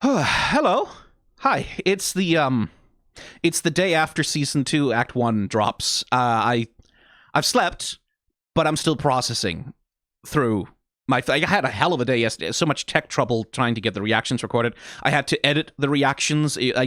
Hello. Hi. It's the day after season 2 act 1 drops. I've slept, but I'm still processing through I had a hell of a day yesterday. So much tech trouble trying to get the reactions recorded. I had to edit the reactions. The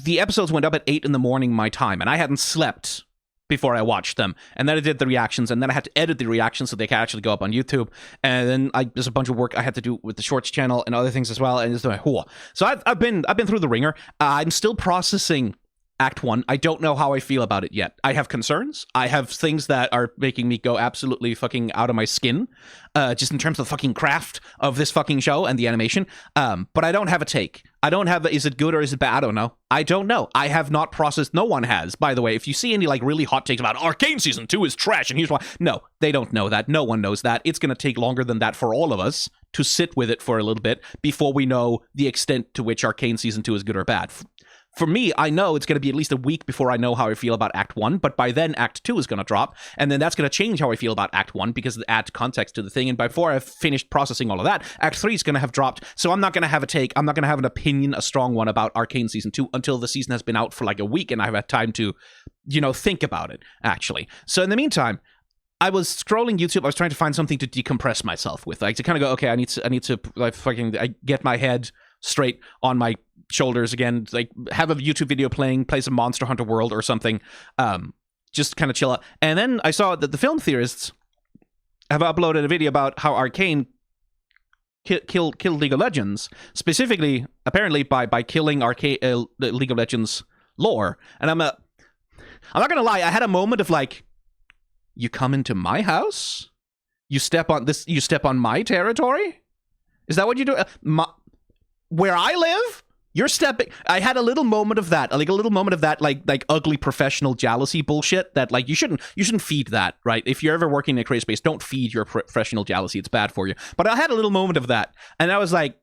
episodes went up at 8 in the morning my time, and I hadn't slept before I watched them. And then I did the reactions, and then I had to edit the reactions so they could actually go up on YouTube. And then there's a bunch of work I had to do with the Shorts channel and other things as well. And it's like, whoa. So I've been through the ringer. I'm still processing Act 1. I don't know how I feel about it yet. I have concerns. I have things that are making me go absolutely fucking out of my skin, just in terms of the fucking craft of this fucking show and the animation. But I don't have a take. I don't have is it good or is it bad? I don't know. I don't know. I have not processed. No one has, by the way. If you see any like really hot takes about Arcane Season 2 is trash and here's why. No, they don't know that. No one knows that. It's going to take longer than that for all of us to sit with it for a little bit before we know the extent to which Arcane Season 2 is good or bad. For me, I know it's going to be at least a week before I know how I feel about Act 1, but by then Act 2 is going to drop, and then that's going to change how I feel about Act 1 because it adds context to the thing, and before I've finished processing all of that, Act 3 is going to have dropped, so I'm not going to have a take, I'm not going to have an opinion, a strong one about Arcane Season 2 until the season has been out for like a week and I've had time to, think about it, actually. So in the meantime, I was scrolling YouTube. I was trying to find something to decompress myself with, like to kind of go, okay, I need to like I get my head straight on my shoulders again, like have a YouTube video playing, play some Monster Hunter World or something, just kind of chill out. And then I saw that the film theorists have uploaded a video about how Arcane killed League of Legends, specifically apparently by killing League of Legends lore. And I'm not gonna lie, I had a moment of like, you come into my house, you step on my territory, is that what you do? Where I live, you're stepping. I had a little moment of that, like ugly professional jealousy bullshit. That like you shouldn't feed that, right? If you're ever working in a creative space, don't feed your professional jealousy. It's bad for you. But I had a little moment of that, and I was like,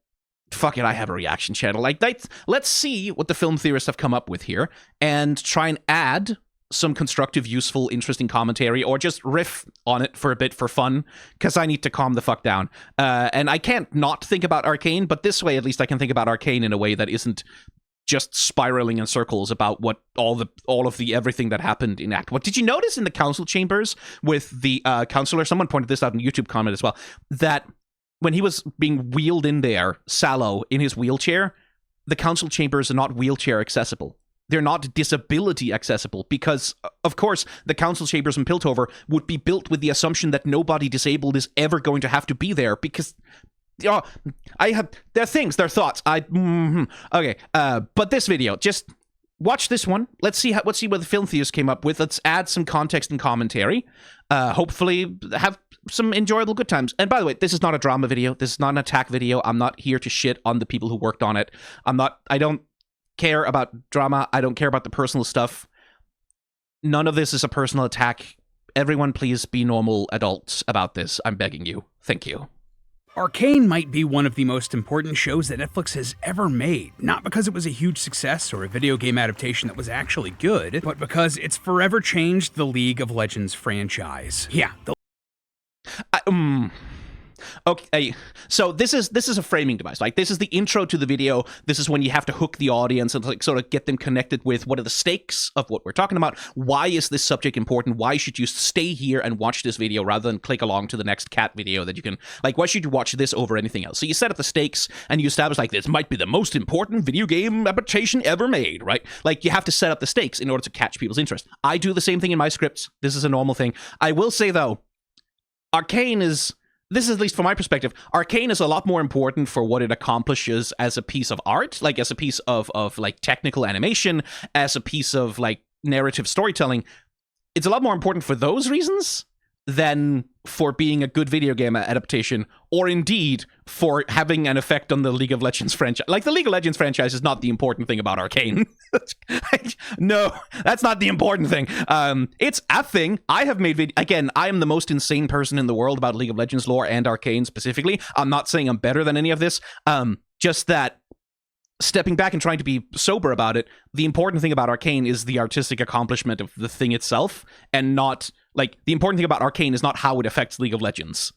fuck it, I have a reaction channel. Like, let's see what the film theorists have come up with here, and try and add some constructive, useful, interesting commentary, or just riff on it for a bit for fun, because I need to calm the fuck down. And I can't not think about Arcane, but this way at least I can think about Arcane in a way that isn't just spiraling in circles about what all of the everything that happened in Act 1. Did you notice in the council chambers with the counselor, someone pointed this out in a YouTube comment as well, that when he was being wheeled in there, Sallow, in his wheelchair, the council chambers are not wheelchair accessible. They're not disability accessible because, of course, the council chambers in Piltover would be built with the assumption that nobody disabled is ever going to have to be there because, they're thoughts. Okay, but this video, just watch this one. Let's see what the film theorists came up with. Let's add some context and commentary. Hopefully, have some enjoyable good times. And by the way, this is not a drama video. This is not an attack video. I'm not here to shit on the people who worked on it. I don't care about drama. I don't care about the personal stuff. None of this is a personal attack. Everyone please be normal adults about this. I'm begging you. Thank you. Arcane might be one of the most important shows that Netflix has ever made, not because it was a huge success or a video game adaptation that was actually good, but because it's forever changed the League of Legends franchise. Yeah, Okay, so this is a framing device. Like, this is the intro to the video. This is when you have to hook the audience and like sort of get them connected with what are the stakes of what we're talking about. Why is this subject important? Why should you stay here and watch this video rather than click along to the next cat video that you can, like, why should you watch this over anything else? So you set up the stakes and you establish, like, this might be the most important video game adaptation ever made, right? Like, you have to set up the stakes in order to catch people's interest. I do the same thing in my scripts. This is a normal thing. I will say, though, Arcane is... This is, at least from my perspective, Arcane is a lot more important for what it accomplishes as a piece of art, like as a piece of like technical animation, as a piece of like narrative storytelling. It's a lot more important for those reasons than for being a good video game adaptation, or indeed for having an effect on the League of Legends franchise. Like, the League of Legends franchise is not the important thing about Arcane. No, that's not the important thing. It's a thing. I have made again, I am the most insane person in the world about League of Legends lore and Arcane specifically. I'm not saying I'm better than any of this. Just that stepping back and trying to be sober about it, the important thing about Arcane is the artistic accomplishment of the thing itself, and not, like, the important thing about Arcane is not how it affects League of Legends.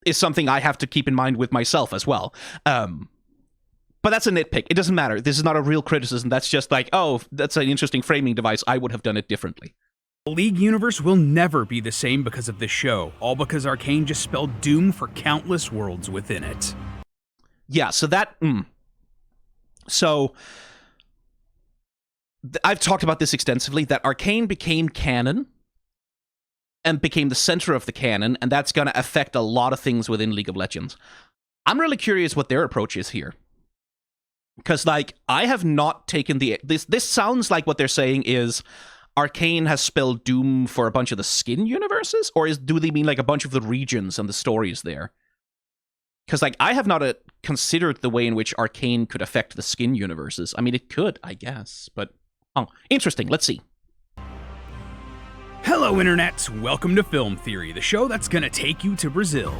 is something I have to keep in mind with myself as well. But that's a nitpick. It doesn't matter. This is not a real criticism. That's just like, oh, that's an interesting framing device. I would have done it differently. The League universe will never be the same because of this show, all because Arcane just spelled doom for countless worlds within it. Yeah, so that... So... I've talked about this extensively, that Arcane became canon and became the center of the canon, and that's going to affect a lot of things within League of Legends. I'm really curious what their approach is here. Because, like, I have not taken the... This sounds like what they're saying is Arcane has spelled doom for a bunch of the skin universes? Or do they mean, like, a bunch of the regions and the stories there? Because, like, I have not considered the way in which Arcane could affect the skin universes. I mean, it could, I guess, but... Oh, interesting. Let's see. Hello, internets. Welcome to Film Theory, the show that's gonna take you to Brazil.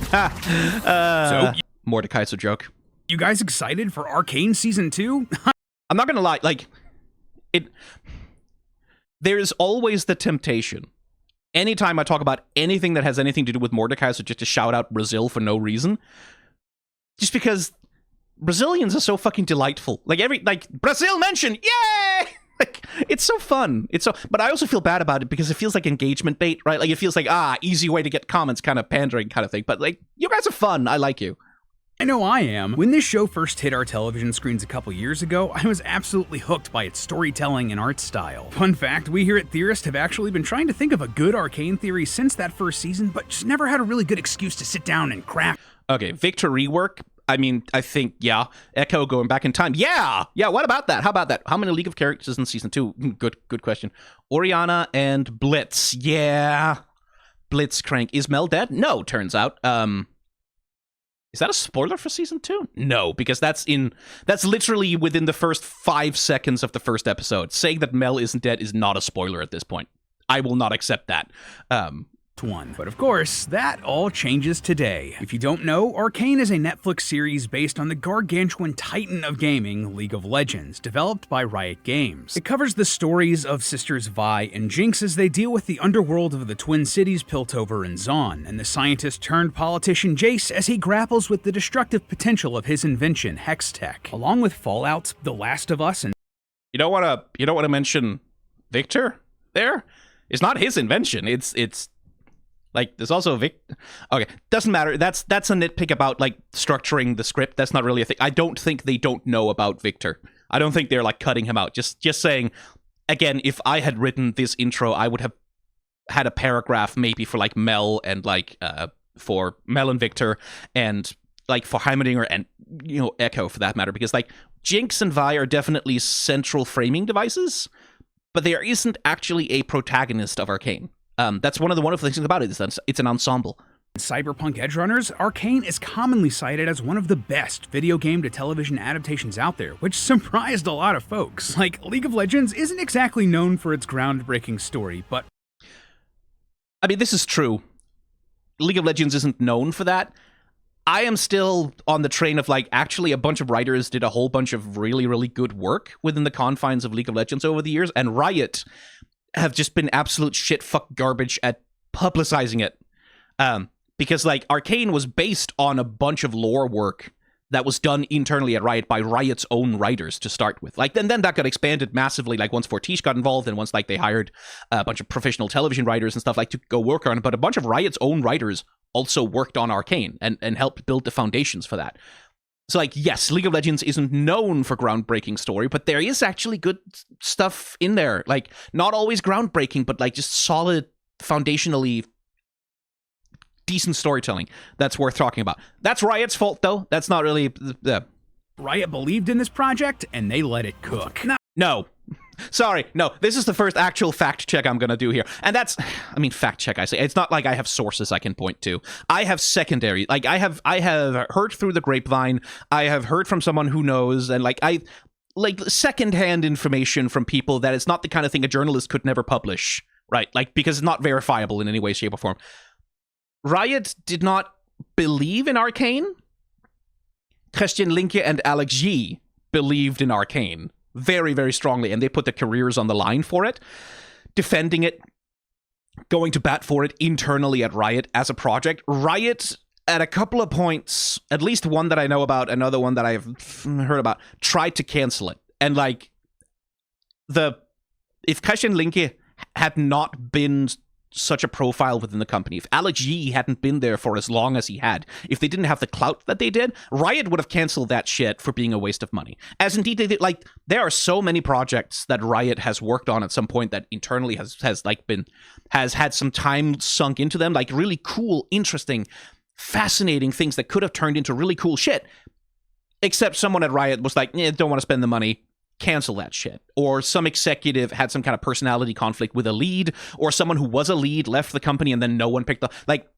Mordecai's a joke. You guys excited for Arcane Season 2? I'm not gonna lie, like, there's always the temptation. Anytime I talk about anything that has anything to do with Mordecai, so just to shout out Brazil for no reason. Just because Brazilians are so fucking delightful. Like, Brazil mentioned, yay! Like, it's so fun. But I also feel bad about it because it feels like engagement bait, right? Like, it feels like, easy way to get comments, kind of pandering kind of thing. But, like, you guys are fun. I like you. I know I am. When this show first hit our television screens a couple years ago, I was absolutely hooked by its storytelling and art style. Fun fact, we here at Theorist have actually been trying to think of a good Arcane theory since that first season, but just never had a really good excuse to sit down and craft. Okay, Victor rework. I mean, I think, yeah. Echo going back in time. Yeah! Yeah, what about that? How about that? How many League of characters in Season 2? Good question. Orianna and Blitz. Yeah. Blitzcrank. Is Mel dead? No, turns out. Is that a spoiler for Season 2? No, because that's literally within the first 5 seconds of the first episode. Saying that Mel isn't dead is not a spoiler at this point. I will not accept that. One. But of course, that all changes today. If you don't know, Arcane is a Netflix series based on the gargantuan titan of gaming, League of Legends, developed by Riot Games. It covers the stories of sisters Vi and Jinx as they deal with the underworld of the Twin Cities, Piltover and Zaun, and the scientist-turned-politician Jace as he grapples with the destructive potential of his invention, Hextech, along with Fallout's The Last of Us and... You don't want to mention Victor there? It's not his invention. It's like, there's also okay, doesn't matter. That's a nitpick about, like, structuring the script. That's not really a thing. I don't think they don't know about Victor. I don't think they're, like, cutting him out. Just saying, again, if I had written this intro, I would have had a paragraph maybe for, like, Mel and, like, for Mel and Victor, and, like, for Heimerdinger and, you know, Echo for that matter. Because, like, Jinx and Vi are definitely central framing devices, but there isn't actually a protagonist of Arcane. That's one of the wonderful things about it, is that it's an ensemble. Cyberpunk Edgerunners, Arcane is commonly cited as one of the best video game to television adaptations out there, which surprised a lot of folks. Like, League of Legends isn't exactly known for its groundbreaking story, but... I mean, this is true. League of Legends isn't known for that. I am still on the train of, like, actually a bunch of writers did a whole bunch of really, really good work within the confines of League of Legends over the years, and Riot have just been absolute shit-fuck garbage at publicizing it. Because, like, Arcane was based on a bunch of lore work that was done internally at Riot by Riot's own writers to start with. Like, then that got expanded massively, like, once Fortiche got involved, and once, like, they hired a bunch of professional television writers and stuff, like, to go work on it. But a bunch of Riot's own writers also worked on Arcane and helped build the foundations for that. So, like, yes, League of Legends isn't known for groundbreaking story, but there is actually good stuff in there. Like, not always groundbreaking, but, like, just solid, foundationally decent storytelling that's worth talking about. That's Riot's fault, though. That's not really... Riot believed in this project, and they let it cook. No. Sorry, no. This is the first actual fact check I'm going to do here. And that's... I mean, fact check, I say. It's not like I have sources I can point to. I have secondary... Like, I have heard through the grapevine. I have heard from someone who knows, and, like, secondhand information from people that it's not the kind of thing a journalist could never publish, right? Like, because it's not verifiable in any way, shape, or form. Riot did not believe in Arcane. Christian Linke and Alex G believed in Arcane very, very strongly, and they put their careers on the line for it, defending it, going to bat for it internally at Riot as a project. Riot at a couple of points, at least one that I know about, another one that I've heard about, tried to cancel it. And like, if Christian Linke had not been such a profile within the company, if Alex G hadn't been there for as long as he had, if they didn't have the clout that they did, Riot would have canceled that shit for being a waste of money. As indeed they did. Like, there are so many projects that Riot has worked on at some point that internally has had some time sunk into them, like really cool, interesting, fascinating things that could have turned into really cool shit. Except someone at Riot was like, don't want to spend the money, cancel that shit. Or some executive had some kind of personality conflict with a lead, or someone who was a lead left the company and then no one picked up. Like,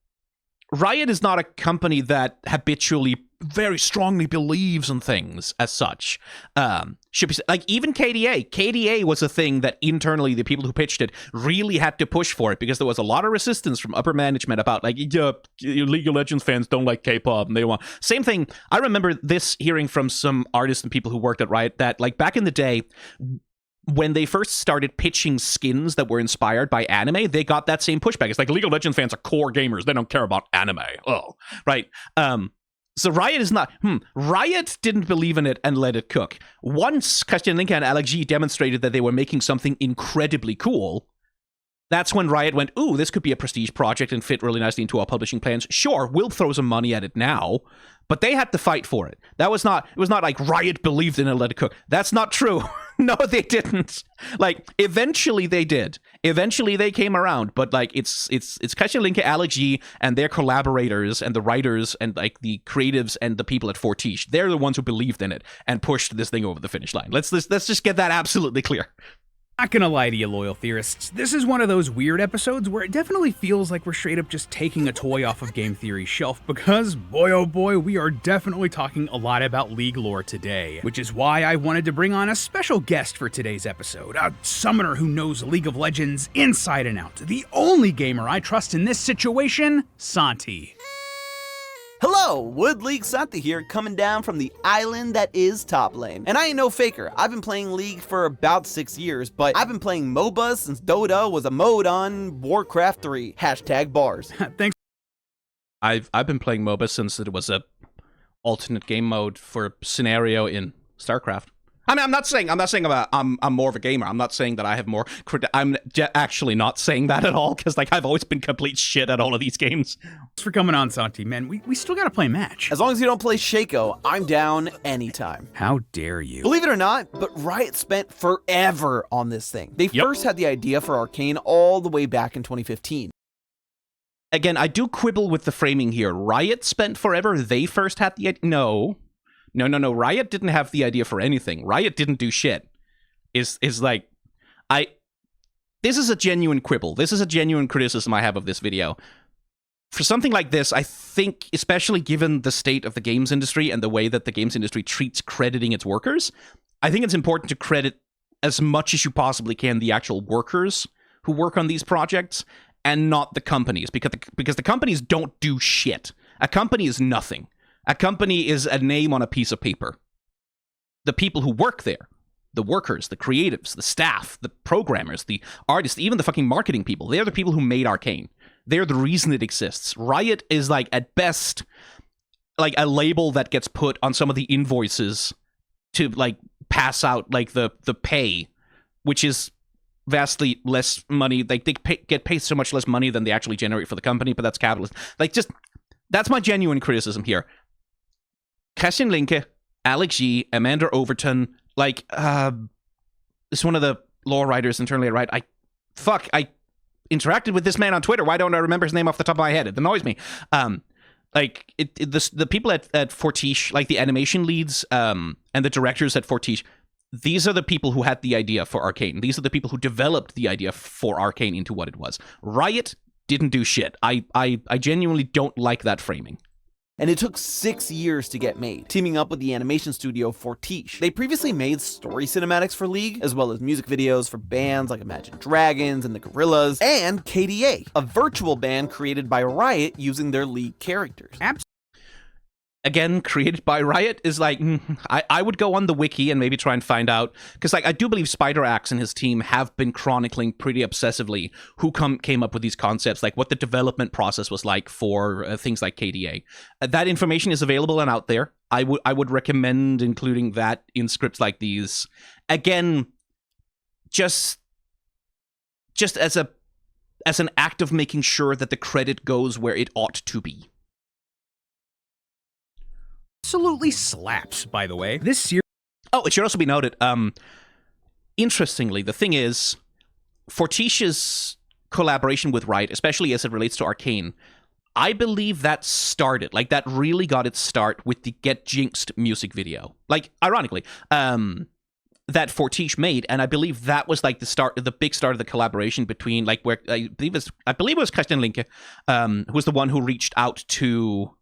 Riot is not a company that habitually very strongly believes in things as such. Should be like, even KDA was a thing that internally the people who pitched it really had to push for it, because there was a lot of resistance from upper management about like, yeah, League of Legends fans don't like K-pop and they want same thing. I remember this hearing from some artists and people who worked at Riot that like back in the day, when they first started pitching skins that were inspired by anime, they got that same pushback. It's like, League of Legends fans are core gamers. They don't care about anime. Oh, right. So Riot is not... Riot didn't believe in it and let it cook. Once Christian Linke and Alex G demonstrated that they were making something incredibly cool, that's when Riot went, ooh, this could be a prestige project and fit really nicely into our publishing plans. Sure, we'll throw some money at it now, but they had to fight for it. It was not like Riot believed in it and let it cook. That's not true. No, they didn't. Like, eventually they did. Eventually they came around, but like it's Christian Linke, Alex G, and their collaborators and the writers and like the creatives and the people at Fortiche. They're the ones who believed in it and pushed this thing over the finish line. Let's just get that absolutely clear. Not gonna lie to you, loyal theorists, this is one of those weird episodes where it definitely feels like we're straight up just taking a toy off of game theory's shelf, because boy oh boy, we are definitely talking a lot about League lore today. Which is why I wanted to bring on a special guest for today's episode, a summoner who knows League of Legends inside and out, the only gamer I trust in this situation, Santi. Hello, Wood League Santi here, coming down from the island that is Top Lane. And I ain't no faker, I've been playing League for about 6 years, but I've been playing MOBA since Dota was a mode on Warcraft 3, #bars. Thanks. I've been playing MOBA since it was a alternate game mode for a scenario in StarCraft. I mean, I'm not saying I'm more of a gamer. I'm not saying that I have more. I'm actually not saying that at all, because like I've always been complete shit at all of these games. Thanks for coming on, Santi. Man, we still gotta play a match. As long as you don't play Shaco, I'm down anytime. How dare you? Believe it or not, but Riot spent forever on this thing. They first had the idea for Arcane all the way back in 2015. Again, I do quibble with the framing here. Riot spent forever. They first had the idea. No. Riot didn't have the idea for anything. Riot didn't do shit. This is a genuine quibble. This is a genuine criticism I have of this video. For something like this, I think, especially given the state of the games industry and the way that the games industry treats crediting its workers, I think it's important to credit as much as you possibly can the actual workers who work on these projects and not the companies, because the companies don't do shit. A company is nothing. A company is a name on a piece of paper. The people who work there, the workers, the creatives, the staff, the programmers, the artists, even the fucking marketing people, they're the people who made Arcane. They're the reason it exists. Riot is like, at best, like a label that gets put on some of the invoices to like pass out like the pay, which is vastly less money. Like they get paid so much less money than they actually generate for the company, but that's capitalist. Like, just, that's my genuine criticism here. Christian Linke, Alex G, Amanda Overton, like, it's one of the lore writers internally at Riot. I interacted with this man on Twitter. Why don't I remember his name off the top of my head? It annoys me. The people at Fortiche, like the animation leads, and the directors at Fortiche, these are the people who had the idea for Arcane. These are the people who developed the idea for Arcane into what it was. Riot didn't do shit. I genuinely don't like that framing. And it took 6 years to get made, teaming up with the animation studio Fortiche. They previously made story cinematics for League, as well as music videos for bands like Imagine Dragons and the Gorillaz, and KDA, a virtual band created by Riot using their League characters. again, created by Riot, is like, I would go on the wiki and maybe try and find out, because like I do believe Spider Axe and his team have been chronicling pretty obsessively who came up with these concepts, like what the development process was like for things like KDA. That information is available and out there. I would recommend including that in scripts like these. Again, just as an act of making sure that the credit goes where it ought to be. Absolutely slaps, by the way. This series. Oh, it should also be noted, interestingly, the thing is, Fortitia's collaboration with Riot, especially as it relates to Arcane, I believe that started, like, that really got its start with the Get Jinxed music video. Like, ironically, that Fortiche made, and I believe that was, like, the big start of the collaboration between, like, where, I believe it was Christian Linke, who was the one who reached out to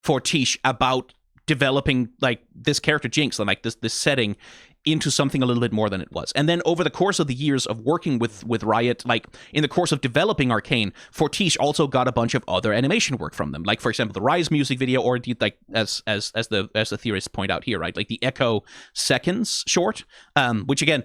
Fortiche about developing like this character Jinx and like this setting into something a little bit more than it was. And then over the course of the years of working with Riot, like in the course of developing Arcane, Fortiche also got a bunch of other animation work from them. Like for example, the Rise music video, or indeed like as the theorists point out here, right? Like the Echo Seconds short, which again,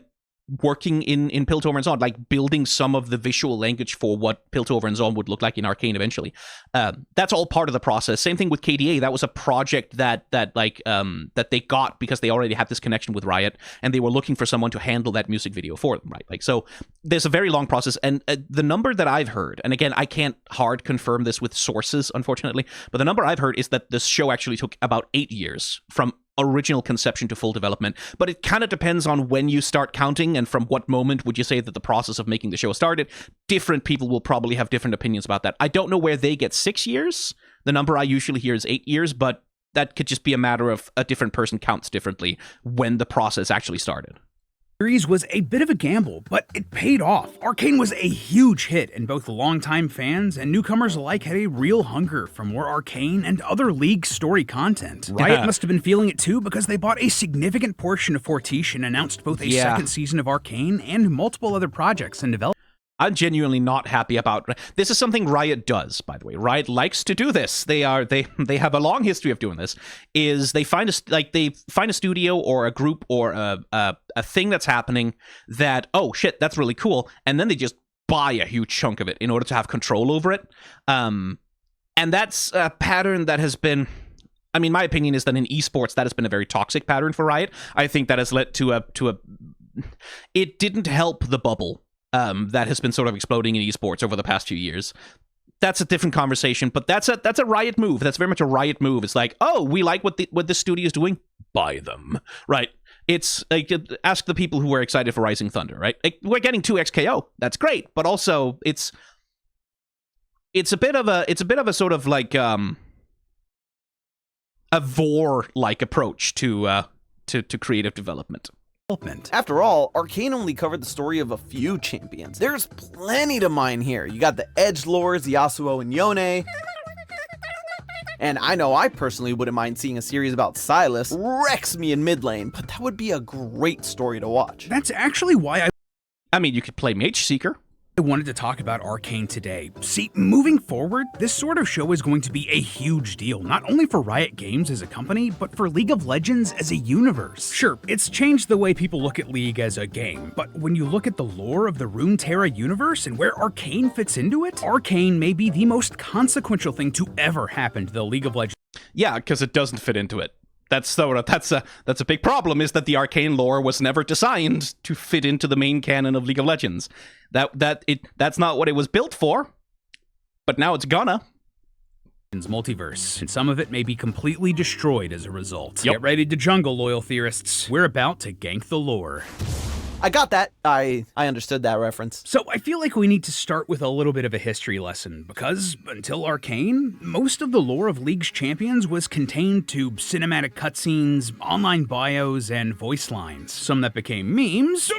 working in Piltover and Zon, like building some of the visual language for what Piltover and Zon would look like in Arcane eventually. That's all part of the process. Same thing with KDA. That was a project that they got because they already had this connection with Riot, and they were looking for someone to handle that music video for them, right? Like, so there's a very long process, and the number that I've heard, and again, I can't hard confirm this with sources, unfortunately, but the number I've heard is that this show actually took about 8 years from original conception to full development, but it kind of depends on when you start counting and from what moment would you say that the process of making the show started. Different people will probably have different opinions about that. I don't know where they get 6 years. The number I usually hear is 8 years, but that could just be a matter of a different person counts differently when the process actually started. Series was a bit of a gamble, but it paid off. Arcane was a huge hit, and both longtime fans and newcomers alike had a real hunger for more Arcane and other League story content. Riot must have been feeling it too, because they bought a significant portion of Fortiche and announced both a second season of Arcane and multiple other projects in development. I'm genuinely not happy about this. Is something Riot does, by the way. Riot likes to do this. They have a long history of doing this. Is they find a studio or a group or a thing that's happening that, oh shit, that's really cool, and then they just buy a huge chunk of it in order to have control over it. And that's a pattern that has been, I mean, my opinion is that in esports that has been a very toxic pattern for Riot. I think that has led to a it didn't help the bubble that has been sort of exploding in esports over the past few years. That's a different conversation, but that's a Riot move. That's very much a Riot move. It's like, oh, we like what the studio is doing, buy them, right? It's like, ask the people who were excited for Rising Thunder, right? Like, we're getting 2XKO, that's great, but also it's a bit of a sort of like a vor-like approach to creative development. After all, Arcane only covered the story of a few champions. There's plenty to mine here. You got the edgelords, Yasuo and Yone. And I know I personally wouldn't mind seeing a series about Sylas wrecks me in mid lane, but that would be a great story to watch. That's actually why I mean, you could play Mage Seeker. I wanted to talk about Arcane today. See, moving forward, this sort of show is going to be a huge deal, not only for Riot Games as a company, but for League of Legends as a universe. Sure, it's changed the way people look at League as a game, but when you look at the lore of the Runeterra universe and where Arcane fits into it, Arcane may be the most consequential thing to ever happen to the League of Legends. Yeah, because it doesn't fit into it. That's a big problem, is that the Arcane lore was never designed to fit into the main canon of League of Legends. That's not what it was built for, but now it's gonna. Multiverse, and some of it may be completely destroyed as a result. Yep. Get ready to jungle, loyal theorists. We're about to gank the lore. I got that. I understood that reference. So I feel like we need to start with a little bit of a history lesson, because until Arcane, most of the lore of League's champions was contained to cinematic cutscenes, online bios, and voice lines. Some that became memes,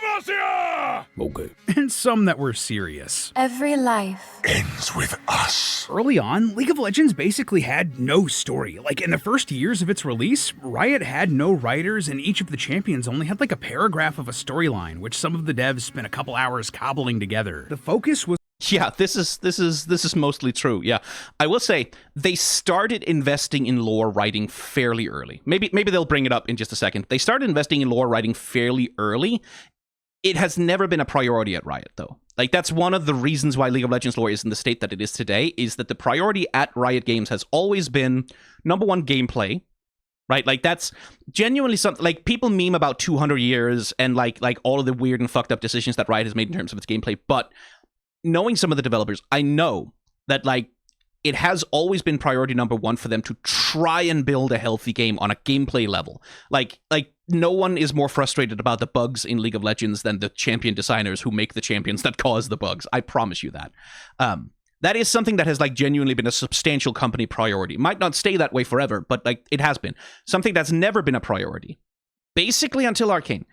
okay, and some that were serious. Every life ends with us. Early on, League of Legends basically had no story. Like, in the first years of its release, Riot had no writers, and each of the champions only had like a paragraph of a storyline, which some of the devs spent a couple hours cobbling together. The focus was Yeah, this is mostly true. Yeah, I will say they started investing in lore writing fairly early. Maybe they'll bring it up in just a second. They started investing in lore writing fairly early. It has never been a priority at Riot, though. Like, that's one of the reasons why League of Legends lore is in the state that it is today, is that the priority at Riot Games has always been, number one, gameplay, right? Like, that's genuinely something, like, people meme about 200 years and, like all of the weird and fucked up decisions that Riot has made in terms of its gameplay, but knowing some of the developers, I know that, like, it has always been priority number one for them to try and build a healthy game on a gameplay level. Like no one is more frustrated about the bugs in League of Legends than the champion designers who make the champions that cause the bugs. I promise you that. That is something that has, like, genuinely been a substantial company priority. Might not stay that way forever, but, like, it has been. Something that's never been a priority. Basically until Arcane.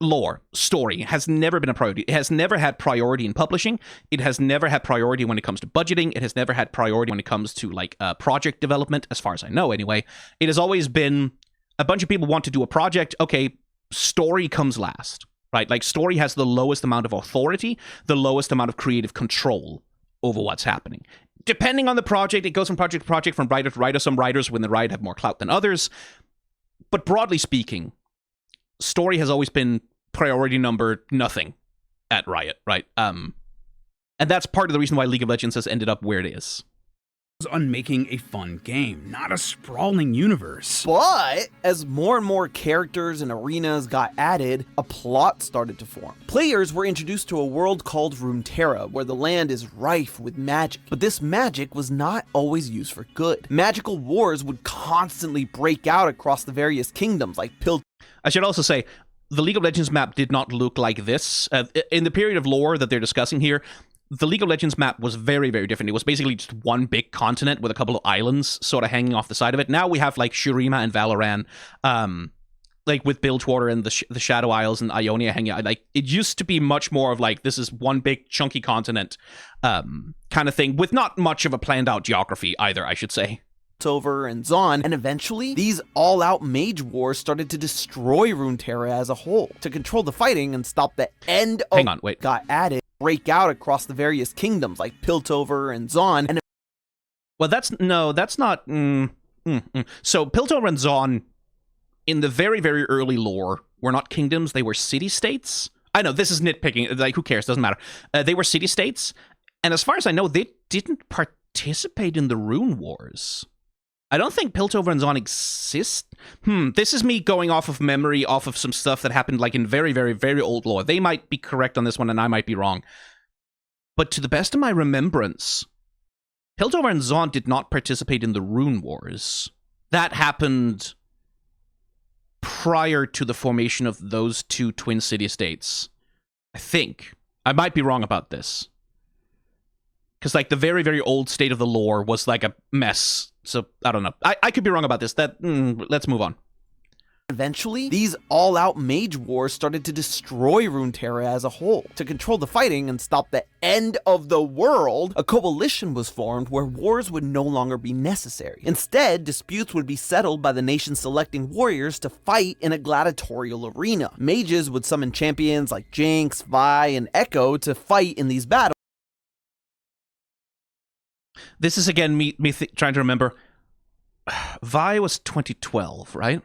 Lore, story, has never been a priority. It has never had priority in publishing. It has never had priority when it comes to budgeting. It has never had priority when it comes to, like, project development, as far as I know, anyway. It has always been a bunch of people want to do a project. Okay, story comes last, right? Like, story has the lowest amount of authority, the lowest amount of creative control over what's happening. Depending on the project, it goes from project to project, from writer to writer. Some writers within the Riot have more clout than others. But broadly speaking, story has always been priority number nothing at Riot, right? And that's part of the reason why League of Legends has ended up where it is. On making a fun game, not a sprawling universe. But as more and more characters and arenas got added, a plot started to form. Players were introduced to a world called Runeterra, where the land is rife with magic. But this magic was not always used for good. Magical wars would constantly break out across the various kingdoms, like I should also say, the League of Legends map did not look like this. In the period of lore that they're discussing here, the League of Legends map was very, very different. It was basically just one big continent with a couple of islands sort of hanging off the side of it. Now we have, like, Shurima and Valoran, like, with Bilgewater and the Shadow Isles and Ionia hanging out. Like, it used to be much more of, like, this is one big chunky continent kind of thing, with not much of a planned out geography either, I should say. Over and Zon, and eventually these all-out mage wars started to destroy Runeterra as a whole. To control the fighting and stop the end of Hang on, wait. got added, break out across the various kingdoms like Piltover and Zon. And well, that's not. So Piltover and Zon, in the very, very early lore, were not kingdoms; they were city-states. I know this is nitpicking. Like, who cares? Doesn't matter. They were city-states, and as far as I know, they didn't participate in the Rune Wars. I don't think Piltover and Zon exist. This is me going off of memory, off of some stuff that happened, like, in very, very, very old lore. They might be correct on this one, and I might be wrong. But to the best of my remembrance, Piltover and Zon did not participate in the Rune Wars. That happened prior to the formation of those two twin city-states. I think. I might be wrong about this. Because, like, the very, very old state of the lore was, like, a mess. So, I don't know. I could be wrong about this. Let's move on. Eventually, these all-out mage wars started to destroy Runeterra as a whole. To control the fighting and stop the end of the world, a coalition was formed where wars would no longer be necessary. Instead, disputes would be settled by the nation selecting warriors to fight in a gladiatorial arena. Mages would summon champions like Jinx, Vi, and Echo to fight in these battles. This is, again, me trying to remember. Vi was 2012, right?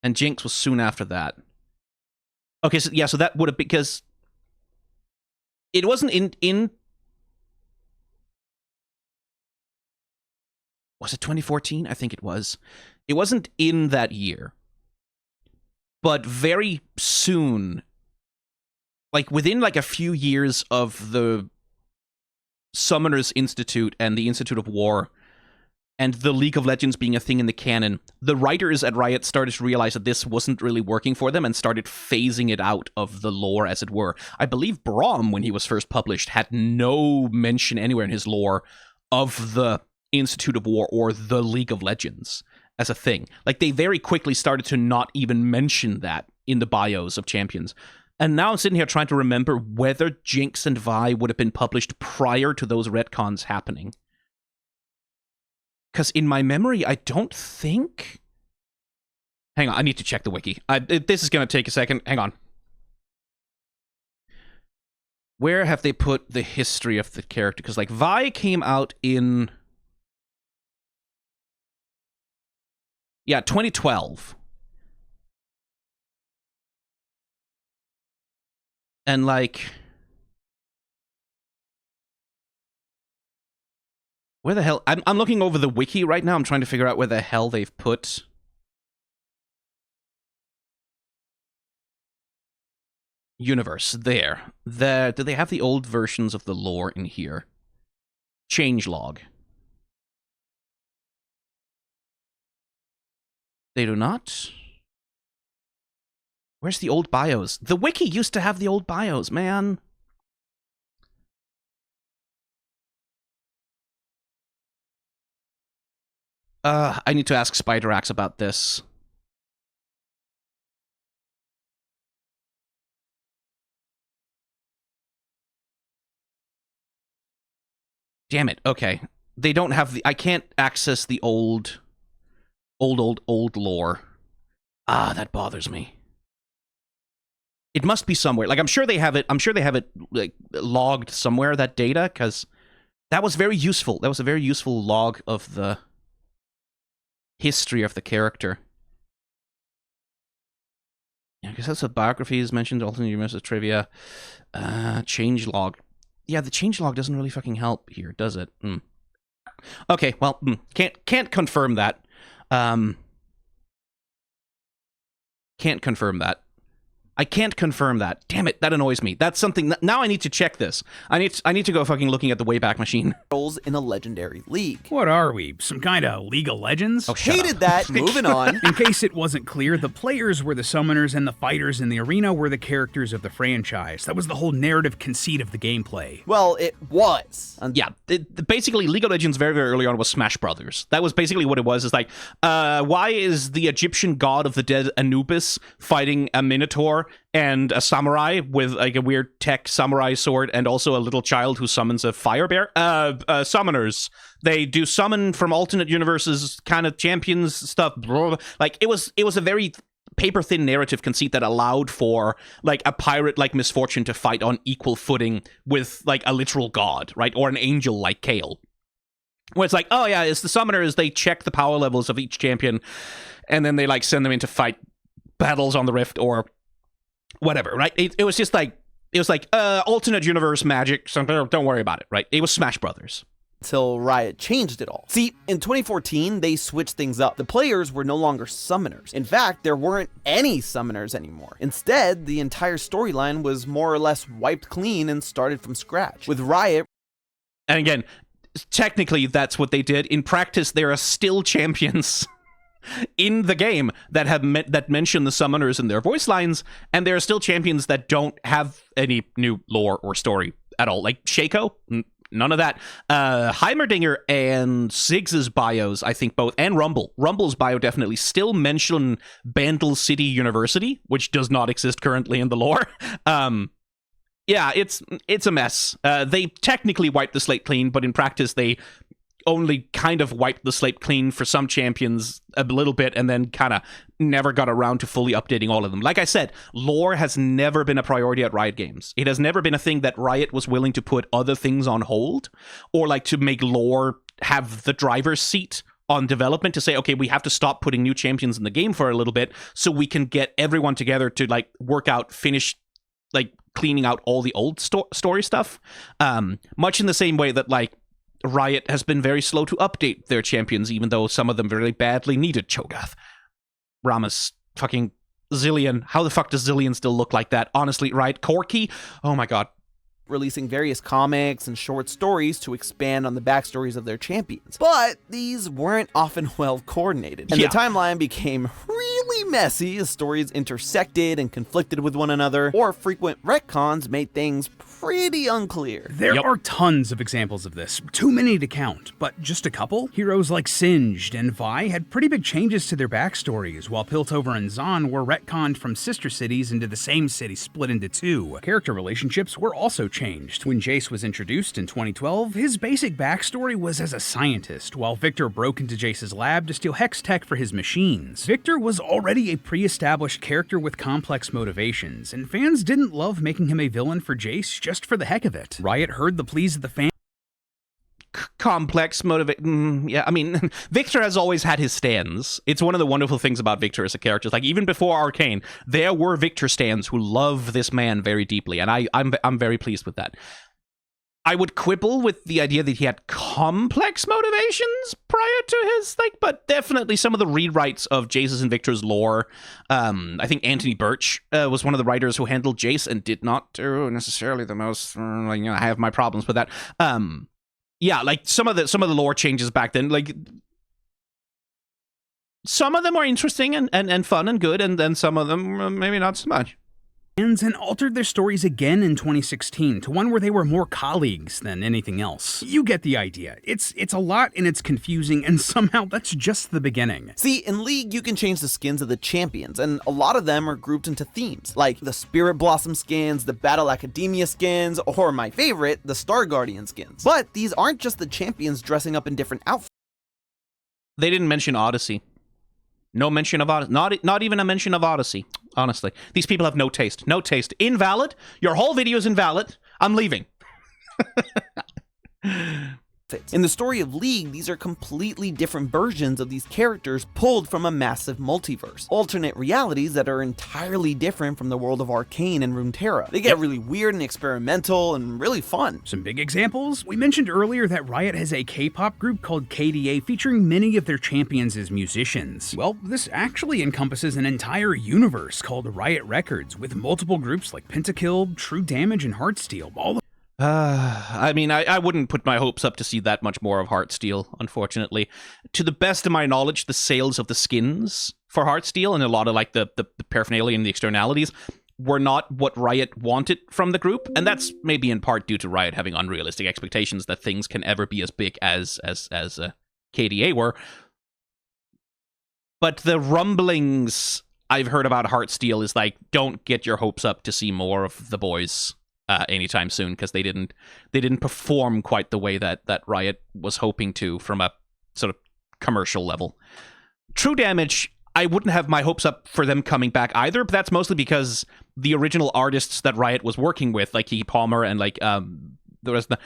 And Jinx was soon after that. Okay, so yeah, so that would have, because it wasn't in was it 2014? I think it was. It wasn't in that year. But very soon, like, within, like, a few years of the Summoners Institute and the Institute of War and the League of Legends being a thing in the canon, the writers at Riot started to realize that this wasn't really working for them and started phasing it out of the lore, as it were. I believe Braum, when he was first published, had no mention anywhere in his lore of the Institute of War or the League of Legends as a thing. Like, they very quickly started to not even mention that in the bios of champions. And now I'm sitting here trying to remember whether Jinx and Vi would have been published prior to those retcons happening. Because in my memory, I don't think... Hang on, I need to check the wiki. This is going to take a second. Hang on. Where have they put the history of the character? Because, like, Vi came out in... Yeah, 2012. And, like... Where the hell... I'm looking over the wiki right now. I'm trying to figure out where the hell they've put... universe. There. Do they have the old versions of the lore in here? Changelog. They do not. Where's the old bios? The wiki used to have the old bios, man. I need to ask Spiderax about this. Damn it. Okay. They don't have the... I can't access the old lore. Ah, that bothers me. It must be somewhere. Like, I'm sure they have it, like, logged somewhere, that data, because that was very useful. That was a very useful log of the history of the character. Yeah, because that's what biography is mentioned, alternate universe trivia. Changelog. Yeah, the changelog doesn't really fucking help here, does it? Okay, well, can't confirm that. Can't confirm that. I can't confirm that. Damn it, that annoys me. That's something... Now I need to check this. I need to go fucking looking at the Wayback Machine. Roles in a legendary league. What are we? Some kind of League of Legends? Oh, shut Hated up. that. Moving on. In case it wasn't clear, the players were the summoners and the fighters in the arena were the characters of the franchise. That was the whole narrative conceit of the gameplay. Well, it was. Yeah, basically, League of Legends very, very early on was Smash Brothers. That was basically what it was. It's like, why is the Egyptian god of the dead Anubis fighting a Minotaur and a samurai with, like, a weird tech samurai sword and also a little child who summons a fire bear? Summoners. They do summon from alternate universes kind of champions stuff. Like, it was a very paper-thin narrative conceit that allowed for, like, a pirate like Misfortune to fight on equal footing with, like, a literal god, right? Or an angel like Kale. Where it's like, oh yeah, it's the summoners, they check the power levels of each champion, and then they, like, send them in to fight battles on the Rift or whatever, right? It was just like, it was like, alternate universe magic, so don't worry about it, right? It was Smash Brothers. Until Riot changed it all. See, in 2014, they switched things up. The players were no longer summoners. In fact, there weren't any summoners anymore. Instead, the entire storyline was more or less wiped clean and started from scratch. With Riot... And again, technically that's what they did. In practice, there are still champions in the game that have that mention the summoners in their voice lines, and there are still champions that don't have any new lore or story at all. Like Shaco, none of that. Heimerdinger and Ziggs's bios, I think both, and Rumble's bio definitely still mention Bandle City University, which does not exist currently in the lore. Yeah, it's a mess. They technically wiped the slate clean, but in practice they only kind of wiped the slate clean for some champions a little bit and then kind of never got around to fully updating all of them. Like I said, lore has never been a priority at Riot Games. It has never been a thing that Riot was willing to put other things on hold or like to make lore have the driver's seat on development to say, okay, we have to stop putting new champions in the game for a little bit so we can get everyone together to like work out, finish like cleaning out all the old story stuff. Much in the same way that like Riot has been very slow to update their champions, even though some of them really badly needed Cho'Gath. Rammus, fucking Zillion. How the fuck does Zillion still look like that? Honestly, right? Corki? Oh my god. Releasing various comics and short stories to expand on the backstories of their champions. But these weren't often well coordinated, and the timeline became really messy as stories intersected and conflicted with one another, or frequent retcons made things pretty unclear. There are tons of examples of this, too many to count, but just a couple. Heroes like Singed and Vi had pretty big changes to their backstories, while Piltover and Zahn were retconned from sister cities into the same city split into two. Character relationships were also changed. When Jace was introduced in 2012, his basic backstory was as a scientist, while Victor broke into Jace's lab to steal Hex tech for his machines. Victor was already already a pre-established character with complex motivations, and fans didn't love making him a villain for Jace just for the heck of it. Riot heard the pleas of the fans. Complex yeah, I mean, Victor has always had his stands. It's one of the wonderful things about Victor as a character. Like, even before Arcane, there were Victor stands who love this man very deeply, and I'm very pleased with that. I would quibble with the idea that he had complex motivations prior to his, but definitely some of the rewrites of Jace's and Victor's lore. I think Anthony Birch was one of the writers who handled Jace and did not do necessarily the most, I have my problems with that. Yeah, some of the lore changes back then, some of them are interesting and fun and good, and then some of them maybe not so much. And altered their stories again in 2016 to one where they were more colleagues than anything else. You get the idea. It's a lot and it's confusing, and somehow that's just the beginning. See, in League, you can change the skins of the champions, and a lot of them are grouped into themes, like the Spirit Blossom skins, the Battle Academia skins, or my favorite, the Star Guardian skins. But these aren't just the champions dressing up in different outfits. They didn't mention Odyssey. No mention of Odyssey. Not even a mention of Odyssey, honestly. These people have no taste. No taste. Invalid. Your whole video is invalid. I'm leaving. In the story of League, these are completely different versions of these characters pulled from a massive multiverse. Alternate realities that are entirely different from the world of Arcane and Runeterra. They get really weird and experimental and really fun. Some big examples? We mentioned earlier that Riot has a K-pop group called KDA featuring many of their champions as musicians. Well, this actually encompasses an entire universe called Riot Records, with multiple groups like Pentakill, True Damage, and Heartsteel, all I mean, I wouldn't put my hopes up to see that much more of Heartsteel, unfortunately. To the best of my knowledge, the sales of the skins for Heartsteel and a lot of the paraphernalia and the externalities were not what Riot wanted from the group, and that's maybe in part due to Riot having unrealistic expectations that things can ever be as big as KDA were. But the rumblings I've heard about Heartsteel is don't get your hopes up to see more of the boys anytime soon, because they didn't perform quite the way that Riot was hoping to from a sort of commercial level. True Damage, I wouldn't have my hopes up for them coming back either, but that's mostly because the original artists that Riot was working with, like Keke Palmer and the rest of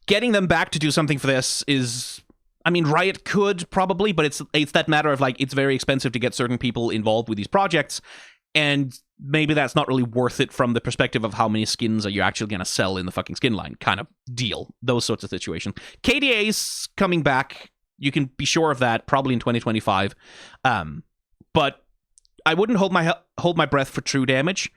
getting them back to do something for this is, I mean, Riot could probably, but it's that matter of it's very expensive to get certain people involved with these projects, and maybe that's not really worth it from the perspective of how many skins are you actually going to sell in the fucking skin line kind of deal. Those sorts of situations. KDA's coming back. You can be sure of that, probably in 2025. But I wouldn't hold my breath for True Damage.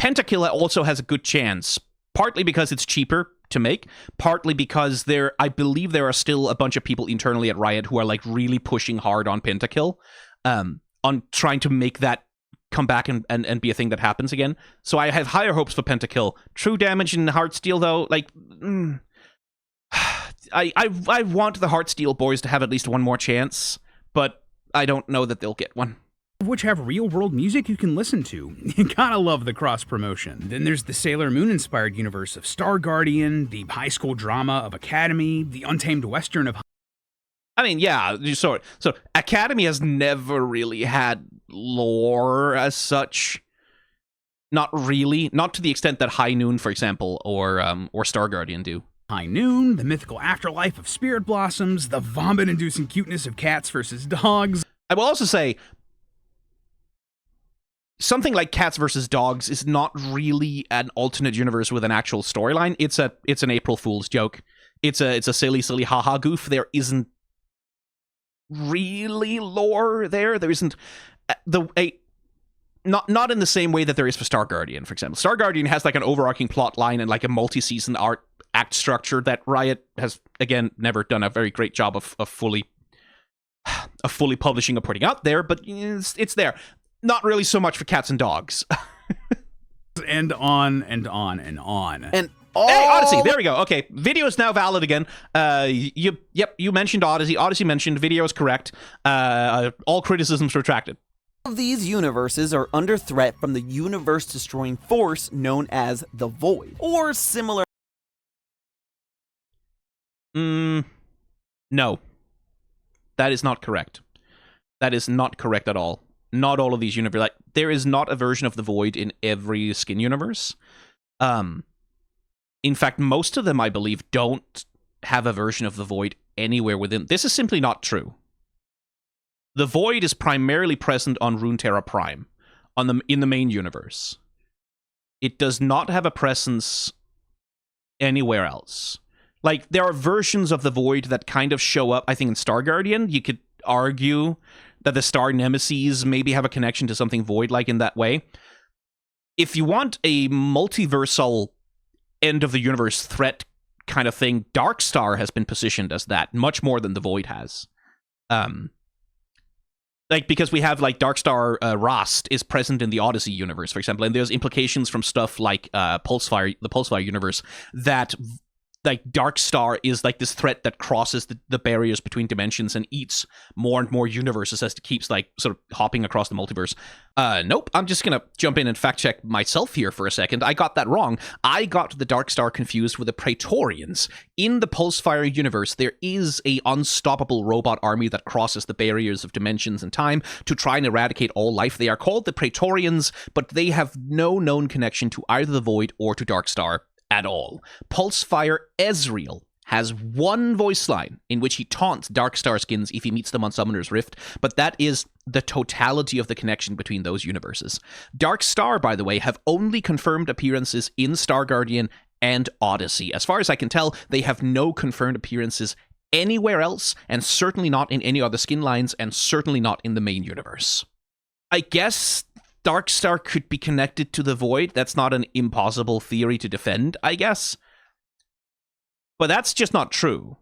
Pentakill also has a good chance, partly because it's cheaper to make, partly because I believe there are still a bunch of people internally at Riot who are really pushing hard on Pentakill, on trying to make that come back and be a thing that happens again. So I have higher hopes for Pentakill. True Damage and Heartsteel, though, I want the Heartsteel boys to have at least one more chance, but I don't know that they'll get one. Which have real-world music you can listen to. You gotta love the cross-promotion. Then there's the Sailor Moon-inspired universe of Star Guardian, the high school drama of Academy, the Untamed Western of... I mean, yeah, so Academy has never really had lore as such. Not really. Not to the extent that High Noon, for example, or Star Guardian do. High Noon, the mythical afterlife of Spirit Blossoms, the vomit-inducing cuteness of cats versus dogs. I will also say, something like Cats versus Dogs is not really an alternate universe with an actual storyline. It's an April Fool's joke. It's a silly haha goof. There isn't really lore there. There isn't not in the same way that there is for Star Guardian, for example. Star Guardian has an overarching plot line and a multi-season act structure that Riot has, again, never done a very great job of fully publishing or putting out there, but it's there. Not really so much for Cats and Dogs. And on and on and on. And hey, Odyssey, there we go. Okay, video is now valid again. You mentioned Odyssey. Odyssey mentioned, video is correct. All criticisms retracted. All of these universes are under threat from the universe-destroying force known as the Void, or similar. No. That is not correct. That is not correct at all. not all of these universe. Like, there is not a version of the Void in every skin universe. In fact, most of them, I believe, don't have a version of the Void anywhere within. This is simply not true. The Void is primarily present on Runeterra Prime, in the main universe. It does not have a presence anywhere else. Like, there are versions of the Void that kind of show up, I think, in Star Guardian. You could argue that the Star Nemesis maybe have a connection to something Void-like in that way. If you want a multiversal end-of-the-universe threat kind of thing, Darkstar has been positioned as that, much more than the Void has. Like, because we have, like, Darkstar Rast is present in the Odyssey universe, for example, and there's implications from stuff like the Pulsefire universe, that, like, Darkstar is, like, this threat that crosses the barriers between dimensions and eats more and more universes as it keeps, like, sort of hopping across the multiverse. Nope, I'm just gonna jump in and fact-check myself here for a second. I got that wrong. I got the Darkstar confused with the Praetorians. In the Pulsefire universe, there is a unstoppable robot army that crosses the barriers of dimensions and time to try and eradicate all life. They are called the Praetorians, but they have no known connection to either the Void or to Darkstar at all. Pulsefire Ezreal has one voice line in which he taunts Darkstar skins if he meets them on Summoner's Rift, but that is the totality of the connection between those universes. Darkstar, by the way, have only confirmed appearances in Star Guardian and Odyssey. As far as I can tell, they have no confirmed appearances anywhere else, and certainly not in any other skin lines, and certainly not in the main universe. I guess Darkstar could be connected to the Void. That's not an impossible theory to defend, I guess. But that's just not true.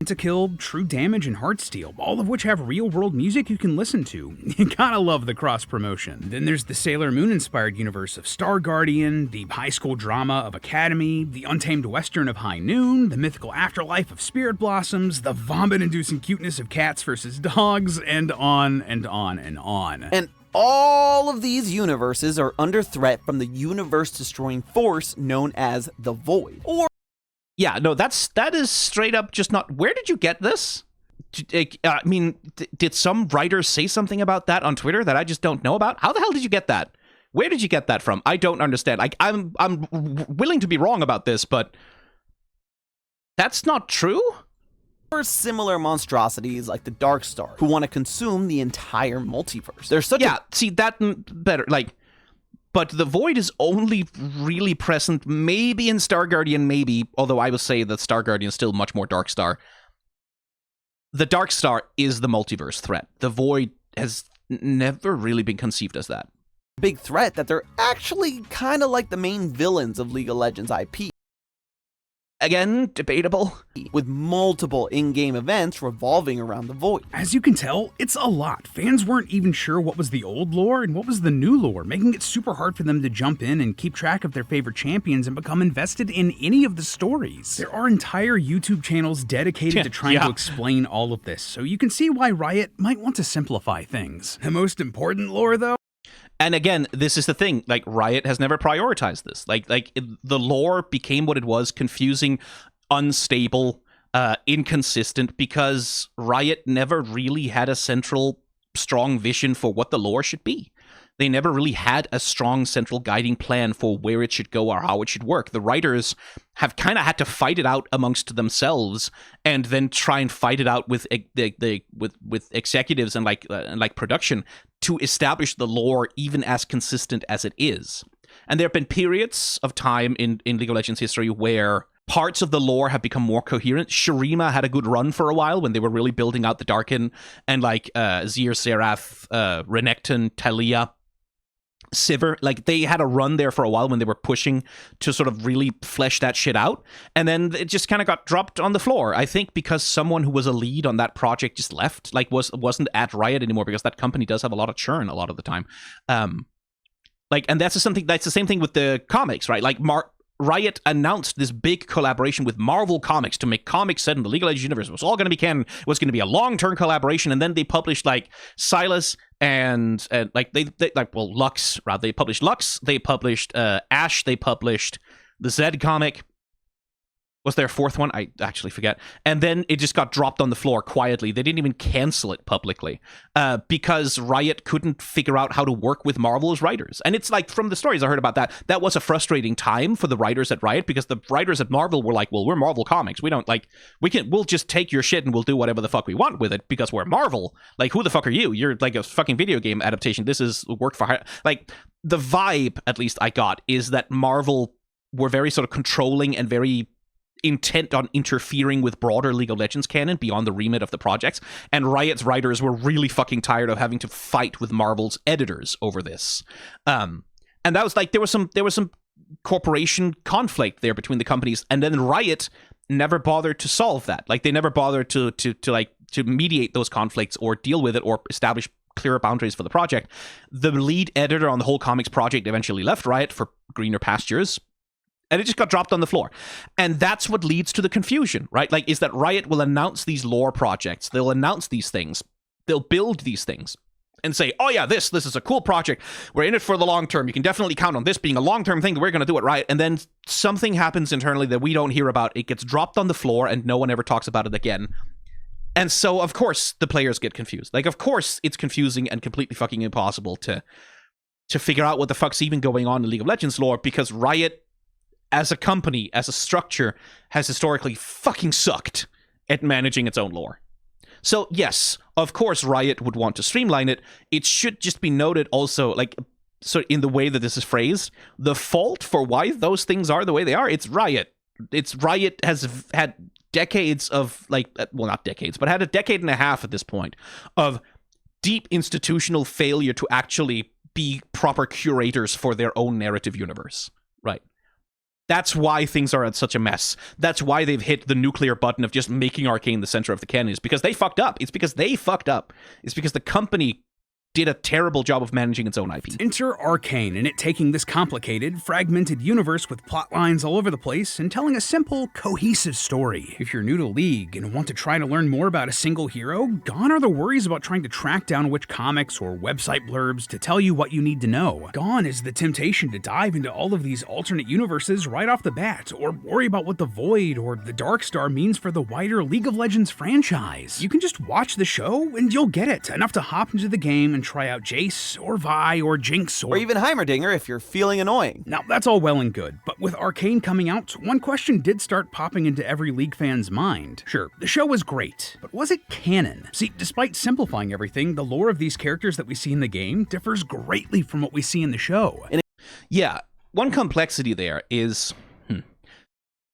To Kill, True Damage, and Heartsteel, all of which have real-world music you can listen to. You gotta love the cross-promotion. Then there's the Sailor Moon-inspired universe of Star Guardian, the high school drama of Academy, the untamed western of High Noon, the mythical afterlife of Spirit Blossoms, the vomit-inducing cuteness of cats versus dogs, and on and on and on. And all of these universes are under threat from the universe-destroying force known as the Void. Yeah, no, that is straight up just not... Where did you get this? I mean, did some writer say something about that on Twitter that I just don't know about? How the hell did you get that? Where did you get that from? I don't understand. I'm willing to be wrong about this, but that's not true? Or similar monstrosities like the Darkstar, who want to consume the entire multiverse. There's such see, that better, like... But the Void is only really present maybe in Star Guardian, maybe, although I will say that Star Guardian is still much more Darkstar. The Darkstar is the multiverse threat. The Void has never really been conceived as that. Big threat that they're actually kind of like the main villains of League of Legends IP. Again, debatable. With multiple in-game events revolving around the Void. As you can tell, it's a lot. Fans weren't even sure what was the old lore and what was the new lore, making it super hard for them to jump in and keep track of their favorite champions and become invested in any of the stories. There are entire YouTube channels dedicated to trying to explain all of this, so you can see why Riot might want to simplify things. The most important lore, though? And again, this is the thing, like, Riot has never prioritized this. The lore became what it was, confusing, unstable, inconsistent, because Riot never really had a central, strong vision for what the lore should be. They never really had a strong central guiding plan for where it should go or how it should work. The writers have kind of had to fight it out amongst themselves, and then try and fight it out with executives and like production to establish the lore even as consistent as it is. And there have been periods of time in League of Legends history where parts of the lore have become more coherent. Shurima had a good run for a while when they were really building out the Darkin, and like Zir, Seraph, Renekton, Talia, Sivir, like they had a run there for a while when they were pushing to sort of really flesh that shit out, and then it just kind of got dropped on the floor. I think because someone who was a lead on that project just left, like wasn't at Riot anymore, because that company does have a lot of churn a lot of the time. And that's the same thing with the comics, right? Like Riot announced this big collaboration with Marvel Comics to make comics set in the League of Legends universe. It was all going to be canon. It was going to be a long-term collaboration, and then they published like Silas and Lux. Rather, they published Lux. They published Ash. They published the Zed comic. Was there a fourth one? I actually forget. And then it just got dropped on the floor quietly. They didn't even cancel it publicly because Riot couldn't figure out how to work with Marvel's writers. And it's like, from the stories I heard about that, that was a frustrating time for the writers at Riot because the writers at Marvel were like, well, we're Marvel Comics. We don't like, we'll just take your shit and we'll do whatever the fuck we want with it because we're Marvel. Like, who the fuck are you? You're like a fucking video game adaptation. This is work for hire. Like, the vibe, at least I got, is that Marvel were very sort of controlling and very intent on interfering with broader League of Legends canon beyond the remit of the projects, and Riot's writers were really fucking tired of having to fight with Marvel's editors over this. And that was like, there was some corporation conflict there between the companies, and then Riot never bothered to solve that. Like, they never bothered to mediate those conflicts or deal with it or establish clearer boundaries for the project. The lead editor on the whole comics project eventually left Riot for greener pastures, and it just got dropped on the floor. And that's what leads to the confusion, right? Like, is that Riot will announce these lore projects. They'll announce these things. They'll build these things and say, oh yeah, this is a cool project. We're in it for the long term. You can definitely count on this being a long-term thing that we're going to do it right. And then something happens internally that we don't hear about. It gets dropped on the floor and no one ever talks about it again. And so, of course, the players get confused. Like, of course, it's confusing and completely fucking impossible to figure out what the fuck's even going on in League of Legends lore, because Riot, as a company, as a structure, has historically fucking sucked at managing its own lore. So, yes, of course, Riot would want to streamline it. It should just be noted also, like, so in the way that this is phrased, the fault for why those things are the way they are, it's Riot. Riot has had decades of, like, well, not decades, but had a decade and a half at this point of deep institutional failure to actually be proper curators for their own narrative universe, right? That's why things are at such a mess. That's why they've hit the nuclear button of just making Arcane the center of the canon. It's because they fucked up. It's because they fucked up. It's because the company did a terrible job of managing its own IP. Enter Arcane, and it taking this complicated, fragmented universe with plot lines all over the place and telling a simple, cohesive story. If you're new to League and want to try to learn more about a single hero, gone are the worries about trying to track down which comics or website blurbs to tell you what you need to know. Gone is the temptation to dive into all of these alternate universes right off the bat, or worry about what the Void or the Darkstar means for the wider League of Legends franchise. You can just watch the show and you'll get it, enough to hop into the game and try out Jace, or Vi, or Jinx, or even Heimerdinger if you're feeling annoying. Now, that's all well and good, but with Arcane coming out, one question did start popping into every League fan's mind. Sure, the show was great, but was it canon? See, despite simplifying everything, the lore of these characters that we see in the game differs greatly from what we see in the show. Yeah, one complexity there is...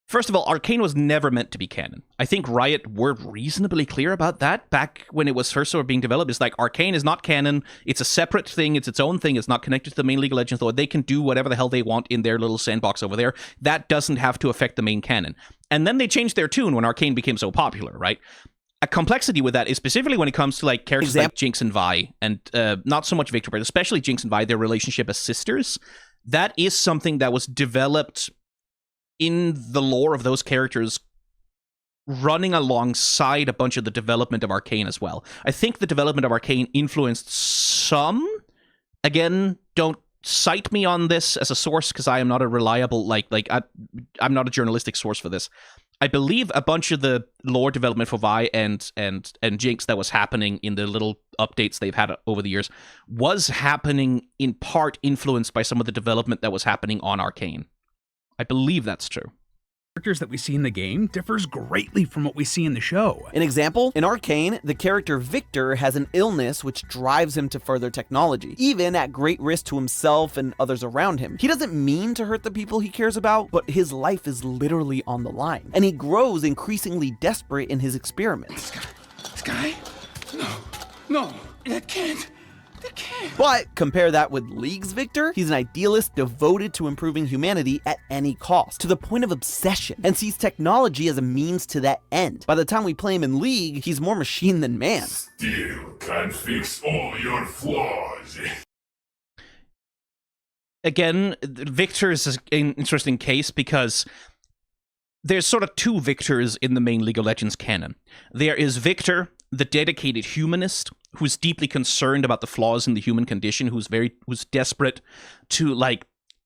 First of all, Arcane was never meant to be canon. I think Riot were reasonably clear about that back when it was first sort of being developed. It's like, Arcane is not canon. It's a separate thing. It's its own thing. It's not connected to the main League of Legends, though. They can do whatever the hell they want in their little sandbox over there. That doesn't have to affect the main canon. And then they changed their tune when Arcane became so popular, right? A complexity with that is specifically when it comes to like characters like Jinx and Vi, and not so much Victor, but especially Jinx and Vi, their relationship as sisters. That is something that was developed in the lore of those characters running alongside a bunch of the development of Arcane as well. I think the development of Arcane influenced some. Again, don't cite me on this as a source because I am not a reliable, I'm not a journalistic source for this. I believe a bunch of the lore development for Vi and Jinx that was happening in the little updates they've had over the years was happening in part influenced by some of the development that was happening on Arcane. I believe that's true. Characters that we see in the game differs greatly from what we see in the show. An example, in Arcane, the character Victor has an illness which drives him to further technology, even at great risk to himself and others around him. He doesn't mean to hurt the people he cares about, but his life is literally on the line, and he grows increasingly desperate in his experiments. This guy? No, that can't. But compare that with League's Victor. He's an idealist devoted to improving humanity at any cost, to the point of obsession, and sees technology as a means to that end. By the time we play him in League, he's more machine than man. Still can't fix all your flaws. Again, Victor is an interesting case because there's sort of two Victors in the main League of Legends canon. There is Victor, the dedicated humanist, who's deeply concerned about the flaws in the human condition, who's desperate to, like,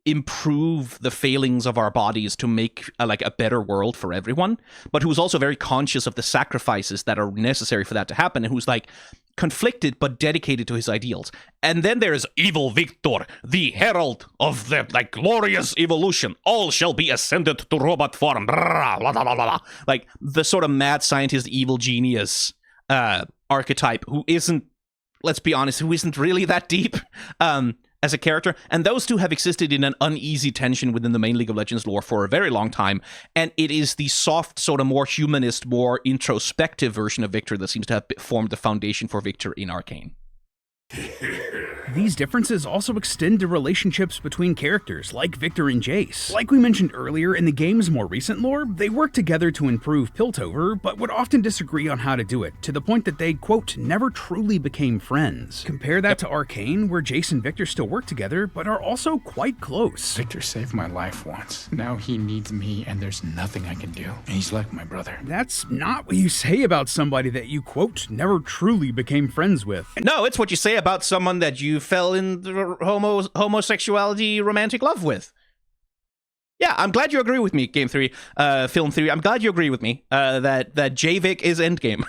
improve the failings of our bodies to make like a better world for everyone, but who's also very conscious of the sacrifices that are necessary for that to happen, and who's like conflicted but dedicated to his ideals. And then there's Evil Victor, the herald of the like glorious evolution. All shall be ascended to robot form. Blah, blah, blah, blah. Like the sort of mad scientist, evil genius archetype, who isn't, let's be honest, who isn't really that deep as a character. And those two have existed in an uneasy tension within the main League of Legends lore for a very long time. And it is the soft, sort of more humanist, more introspective version of Victor that seems to have formed the foundation for Victor in Arcane. These differences also extend to relationships between characters, like Victor and Jace. Like we mentioned earlier, in the game's more recent lore, they work together to improve Piltover, but would often disagree on how to do it, to the point that they, quote, never truly became friends. Compare that to Arcane, where Jace and Victor still work together, but are also quite close. Victor saved my life once. Now he needs me, and there's nothing I can do. He's like my brother. That's not what you say about somebody that you, quote, never truly became friends with. No, it's what you say about someone that you fell in homosexuality romantic love with. Yeah, I'm glad you agree with me, Game 3, Film 3. I'm glad you agree with me that JVic is Endgame.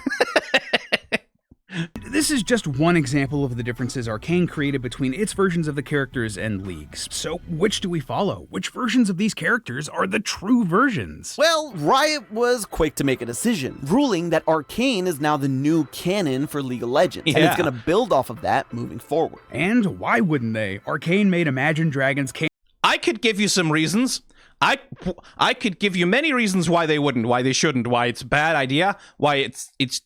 This is just one example of the differences Arcane created between its versions of the characters and leagues. So which do we follow? Which versions of these characters are the true versions? Well, Riot was quick to make a decision, ruling that Arcane is now the new canon for League of Legends, and it's going to build off of that moving forward. And why wouldn't they? Arcane made Imagine Dragons canon. I could give you some reasons. I could give you many reasons why they wouldn't, why they shouldn't, why it's a bad idea, why it.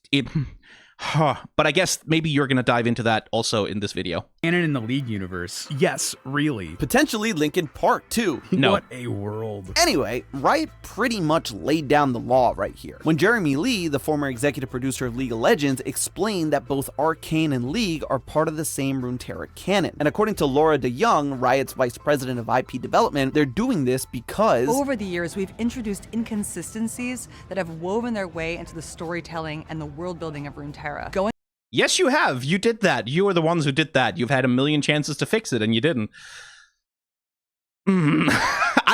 But I guess maybe you're going to dive into that also in this video. Canon in the League universe. Yes, really. Potentially Linkin Park, too. No. What a world. Anyway, Riot pretty much laid down the law right here, when Jeremy Lee, the former executive producer of League of Legends, explained that both Arcane and League are part of the same Runeterra canon. And according to Laura DeYoung, Riot's vice president of IP development, they're doing this because over the years, we've introduced inconsistencies that have woven their way into the storytelling and the world building of Runeterra. Yes, you have. You did that. You are the ones who did that. You've had a million chances to fix it, and you didn't.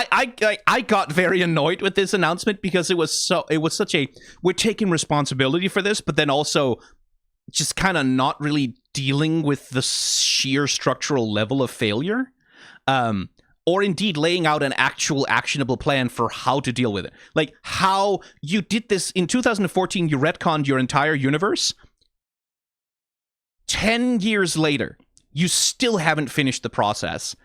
I got very annoyed with this announcement because it was such a, we're taking responsibility for this, but then also just kind of not really dealing with the sheer structural level of failure. Or indeed laying out an actual actionable plan for how to deal with it. Like how you did this in 2014, you retconned your entire universe. 10 years later, you still haven't finished the process.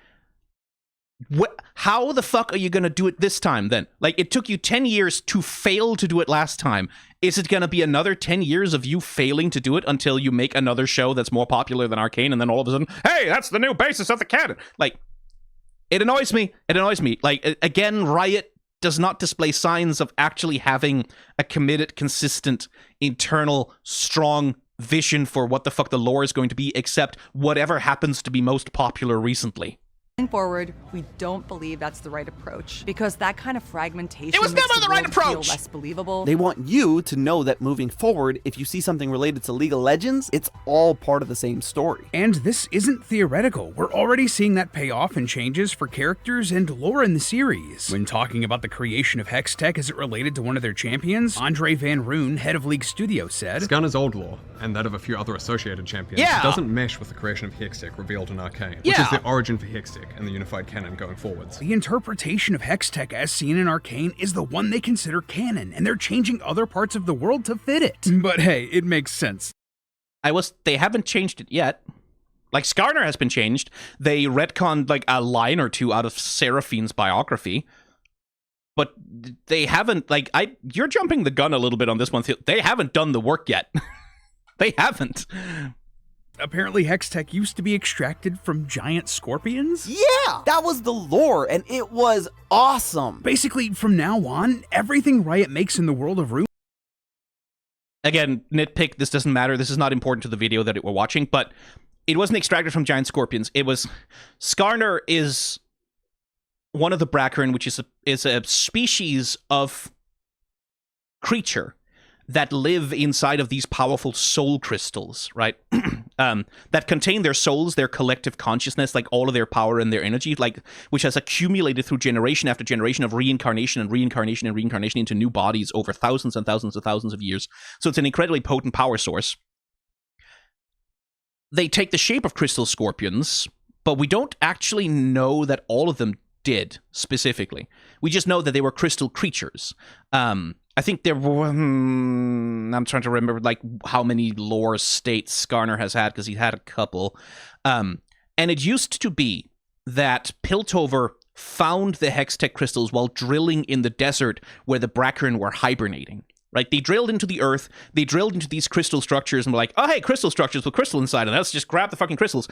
How the fuck are you going to do it this time then? Like, it took you 10 years to fail to do it last time. Is it going to be another 10 years of you failing to do it until you make another show that's more popular than Arcane, and then all of a sudden, hey, that's the new basis of the canon? Like, it annoys me. It annoys me. Like, again, Riot does not display signs of actually having a committed, consistent, internal, strong vision for what the fuck the lore is going to be, except whatever happens to be most popular recently. Going forward, we don't believe that's the right approach, because that kind of fragmentation It was makes never the right world feel approach! less believable. they want you to know that moving forward, if you see something related to League of Legends, it's all part of the same story. And this isn't theoretical. We're already seeing that pay off in changes for characters and lore in the series. When talking about the creation of Hextech as it related to one of their champions, Andre Van Roon, head of League Studio, said, Skarner's old lore, and that of a few other associated champions, Yeah. doesn't mesh with the creation of Hextech revealed in Arcane, which Yeah. is the origin for Hextech and the unified canon going forwards. the interpretation of Hextech as seen in Arcane is the one they consider canon, and they're changing other parts of the world to fit it. But hey, it makes sense. They haven't changed it yet. Like, Skarner has been changed. They retconned like a line or two out of Seraphine's biography. But they haven't, like, you're jumping the gun a little bit on this one. They haven't done the work yet. They haven't. Apparently Hextech used to be extracted from giant scorpions? Yeah, that was the lore, and it was awesome. Basically, from now on, everything Riot makes in the world of Rune. Again, nitpick, this doesn't matter. This is not important to the video that we're watching, but it wasn't extracted from giant scorpions. It was... Skarner is one of the Brackern, which is a species of creature that live inside of these powerful soul crystals, right? That contain their souls, their collective consciousness, like all of their power and their energy, like which has accumulated through generation after generation of reincarnation and reincarnation and reincarnation into new bodies over thousands and thousands and thousands of years. So it's an incredibly potent power source. They take the shape of crystal scorpions, but we don't actually know that all of them did specifically. We just know that they were crystal creatures. I think there were, I'm trying to remember like how many lore states Skarner has had, because he had a couple. And it used to be that Piltover found the Hextech crystals while drilling in the desert where the Brackern were hibernating. Right? They drilled into the earth, they drilled into these crystal structures and were like, oh hey, crystal structures with crystal inside, and let's just grab the fucking crystals.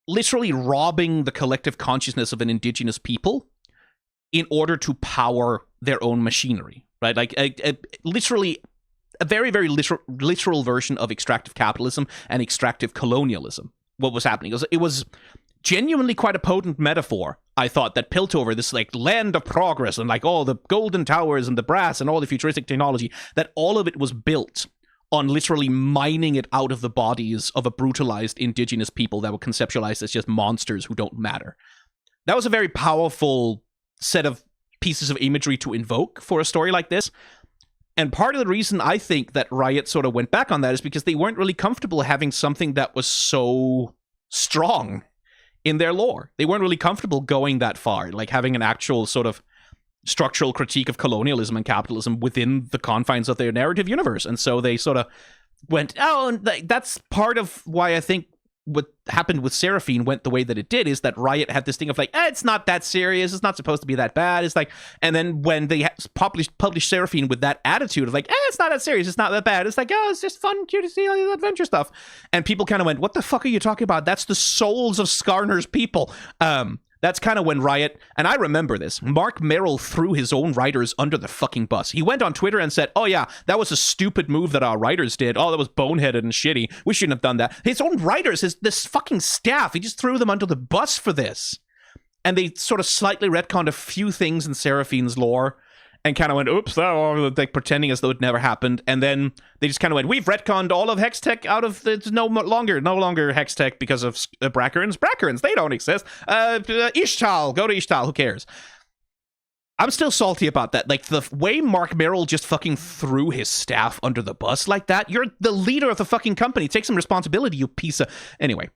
Literally robbing the collective consciousness of an indigenous people in order to power their own machinery. Right, like literally a very, very literal version of extractive capitalism and extractive colonialism. What was happening? It was genuinely quite a potent metaphor. I thought that Piltover, this like land of progress and like all the golden towers and the brass and all the futuristic technology, that all of it was built on literally mining it out of the bodies of a brutalized indigenous people that were conceptualized as just monsters who don't matter. That was a very powerful set of pieces of imagery to invoke for a story like this. And part of the reason I think that Riot sort of went back on that is because they weren't really comfortable having something that was so strong in their lore. They weren't really comfortable going that far, like having an actual sort of structural critique of colonialism and capitalism within the confines of their narrative universe. And so they sort of went, oh, and that's part of why I think what happened with Seraphine went the way that it did, is that Riot had this thing of like, it's not that serious, it's not supposed to be that bad. It's like, and then when they published Seraphine with that attitude of like, it's not that serious, it's not that bad, it's like, oh, it's just fun, cute to see all the adventure stuff. And people kind of went, what the fuck are you talking about? That's the souls of Skarner's people. That's kind of when Riot, and I remember this, Mark Merrill threw his own writers under the fucking bus. He went on Twitter and said, oh yeah, that was a stupid move that our writers did. Oh, that was boneheaded and shitty. We shouldn't have done that. His own writers, this fucking staff, he just threw them under the bus for this. And they sort of slightly retconned a few things in Seraphine's lore and kind of went, oops, like pretending as though it never happened. And then they just kind of went, we've retconned all of Hextech out of it's no longer Hextech because of Brackerns, they don't exist. Ishtal, go to Ishtal, who cares? I'm still salty about that. Like, the way Mark Merrill just fucking threw his staff under the bus like that. You're the leader of the fucking company. Take some responsibility, you piece of... Anyway.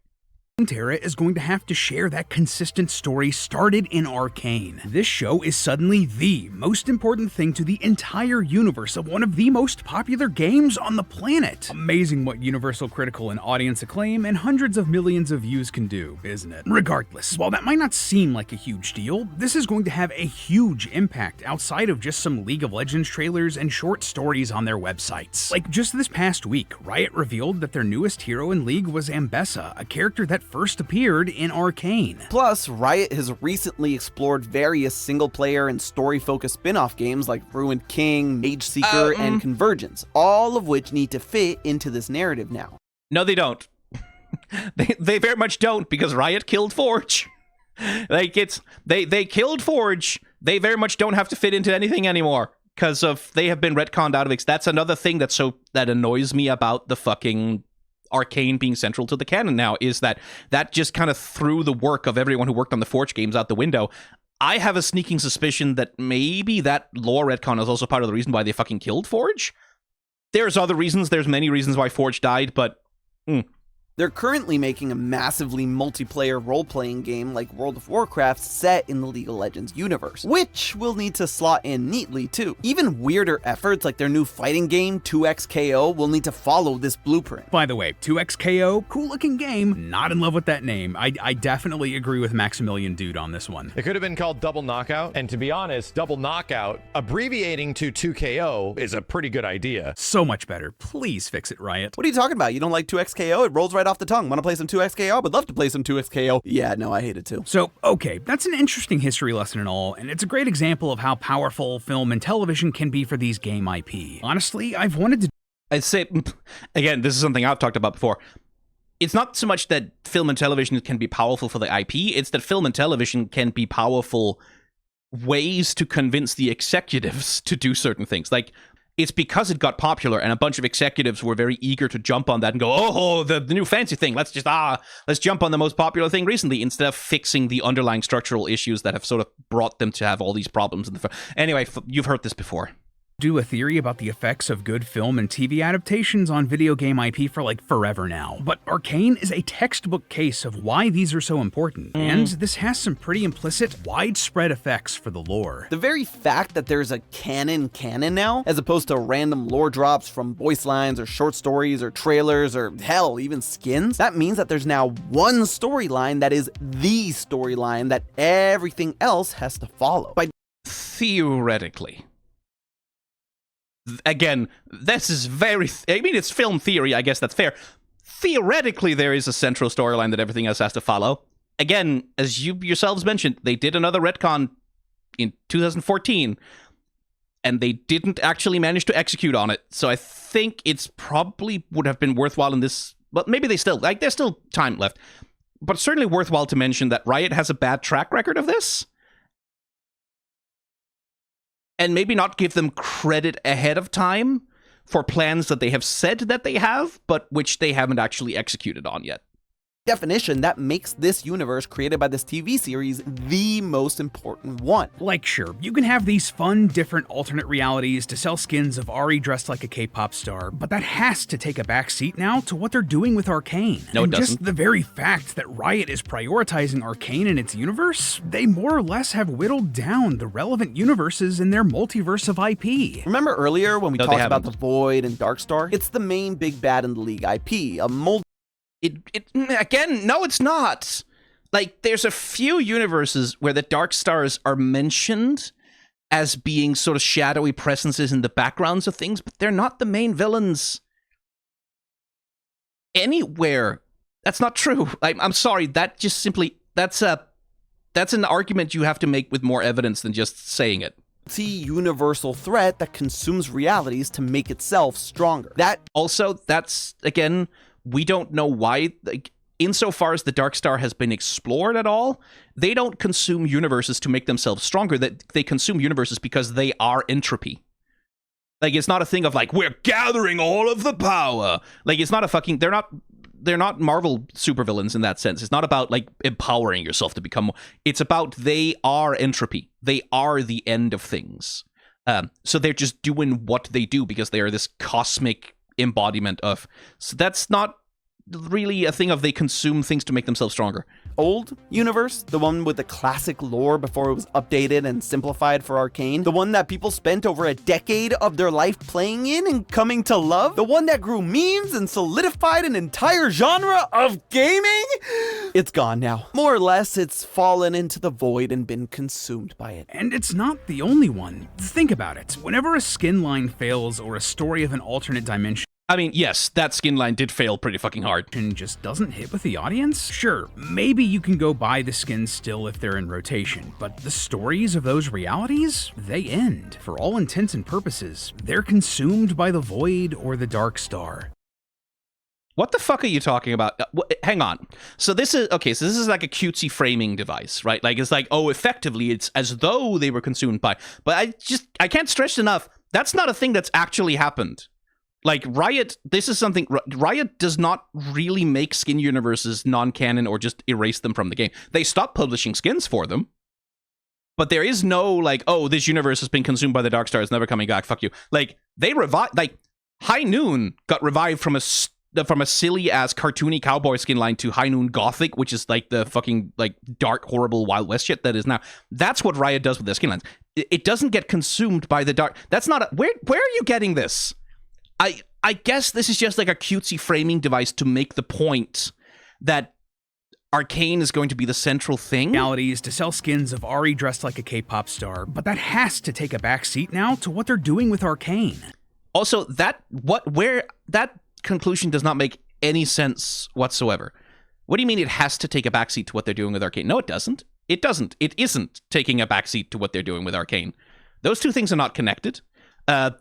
Terra is going to have to share that consistent story started in Arcane. This show is suddenly the most important thing to the entire universe of one of the most popular games on the planet. Amazing what universal critical and audience acclaim and hundreds of millions of views can do, isn't it? Regardless, while that might not seem like a huge deal, this is going to have a huge impact outside of just some League of Legends trailers and short stories on their websites. Like, just this past week, Riot revealed that their newest hero in League was Ambessa, a character that first appeared in Arcane. Plus, Riot has recently explored various single-player and story-focused spin-off games like Ruined King, Mage Seeker, and Convergence, all of which need to fit into this narrative now. No, they don't. they very much don't, because Riot killed Forge. Like, they killed Forge. They very much don't have to fit into anything anymore, because they have been retconned out of it. That's another thing that annoys me about the fucking Arcane being central to the canon now, is that just kind of threw the work of everyone who worked on the Forge games out the window. I have a sneaking suspicion that maybe that lore retcon is also part of the reason why they fucking killed Forge. There's other reasons, there's many reasons why Forge died, but... They're currently making a massively multiplayer role-playing game like World of Warcraft set in the League of Legends universe, which will need to slot in neatly too. Even weirder efforts like their new fighting game, 2XKO, will need to follow this blueprint. By the way, 2XKO, cool looking game, not in love with that name. I definitely agree with Maximilian Dude on this one. It could have been called Double Knockout, and to be honest, Double Knockout, abbreviating to 2KO, is a pretty good idea. So much better. Please fix it, Riot. What are you talking about? You don't like 2XKO? It rolls right off the tongue. Want to play some 2XKO? I would love to play some 2XKO. Yeah, no, I hate it too. So, okay, that's an interesting history lesson and all, and it's a great example of how powerful film and television can be for these game IP. Honestly, I've wanted to... I'd say, again, this is something I've talked about before. It's not so much that film and television can be powerful for the IP, it's that film and television can be powerful ways to convince the executives to do certain things. Like, it's because it got popular and a bunch of executives were very eager to jump on that and go, oh, the new fancy thing. Let's jump on the most popular thing recently instead of fixing the underlying structural issues that have sort of brought them to have all these problems. Anyway, you've heard this before. Do a theory about the effects of good film and TV adaptations on video game IP for like forever now. But Arcane is a textbook case of why these are so important, and this has some pretty implicit, widespread effects for the lore. The very fact that there's a canon now, as opposed to random lore drops from voice lines or short stories or trailers or hell, even skins, that means that there's now one storyline that is the storyline that everything else has to follow. By theoretically. Again, this is very... it's film theory, I guess that's fair. Theoretically, there is a central storyline that everything else has to follow. Again, as you yourselves mentioned, they did another retcon in 2014, and they didn't actually manage to execute on it. So I think it's probably would have been worthwhile in this... Well, maybe they still... there's still time left. But certainly worthwhile to mention that Riot has a bad track record of this. And maybe not give them credit ahead of time for plans that they have said that they have, but which they haven't actually executed on yet. definition, that makes this universe created by this TV series the most important one. Like, sure, you can have these fun, different alternate realities to sell skins of Ari dressed like a K-pop star, but that has to take a back seat now to what they're doing with Arcane. No, it doesn't. Just the very fact that Riot is prioritizing Arcane in its universe, they more or less have whittled down the relevant universes in their multiverse of IP. Remember earlier when we No, talked they about the haven't. Void and Darkstar? It's the main big bad in the League IP, a Again, no, it's not. Like, there's a few universes where the Dark Stars are mentioned as being sort of shadowy presences in the backgrounds of things, but they're not the main villains anywhere. That's not true. I'm sorry, that just simply, that's an argument you have to make with more evidence than just saying it. universal threat that consumes realities to make itself stronger. That's, again, we don't know why, like, insofar as the Dark Star has been explored at all, they don't consume universes to make themselves stronger. That they consume universes because they are entropy. Like, it's not a thing of, like, we're gathering all of the power. Like, it's not a fucking... They're not Marvel supervillains in that sense. It's not about, like, empowering yourself to become... It's about they are entropy. They are the end of things. So they're just doing what they do because they are this cosmic embodiment of... So that's not really a thing of they consume things to make themselves stronger. Old universe, the one with the classic lore before it was updated and simplified for Arcane, the one that people spent over a decade of their life playing in and coming to love, the one that grew memes and solidified an entire genre of gaming, it's gone now. More or less, it's fallen into the void and been consumed by it. And it's not the only one. Think about it. Whenever a skin line fails or a story of an alternate dimension I mean, yes, that skin line did fail pretty fucking hard. just doesn't hit with the audience, sure, maybe you can go buy the skins still if they're in rotation, but the stories of those realities, they end. For all intents and purposes, they're consumed by the Void or the Dark Star. What the fuck are you talking about? Hang on. So this is like a cutesy framing device, right? Like, it's like, oh, effectively, it's as though they were consumed by... But I can't stress enough, that's not a thing that's actually happened. Like, Riot does not really make skin universes non-canon or just erase them from the game. They stopped publishing skins for them. But there is no, like, oh, this universe has been consumed by the Dark Star, it's never coming back, fuck you. Like, they revived, like, High Noon got revived from a silly-ass cartoony cowboy skin line to High Noon Gothic, which is, like, the fucking, like, dark, horrible Wild West shit that is now. That's what Riot does with their skin lines. It doesn't get consumed by the Dark... That's not a... Where are you getting this? I guess this is just like a cutesy framing device to make the point that Arcane is going to be the central thing. Realities to sell skins of Ari dressed like a K-pop star, but that has to take a back seat now to what they're doing with Arcane. Also, that conclusion does not make any sense whatsoever. What do you mean it has to take a backseat to what they're doing with Arcane? No, it doesn't. It doesn't. It isn't taking a backseat to what they're doing with Arcane. Those two things are not connected.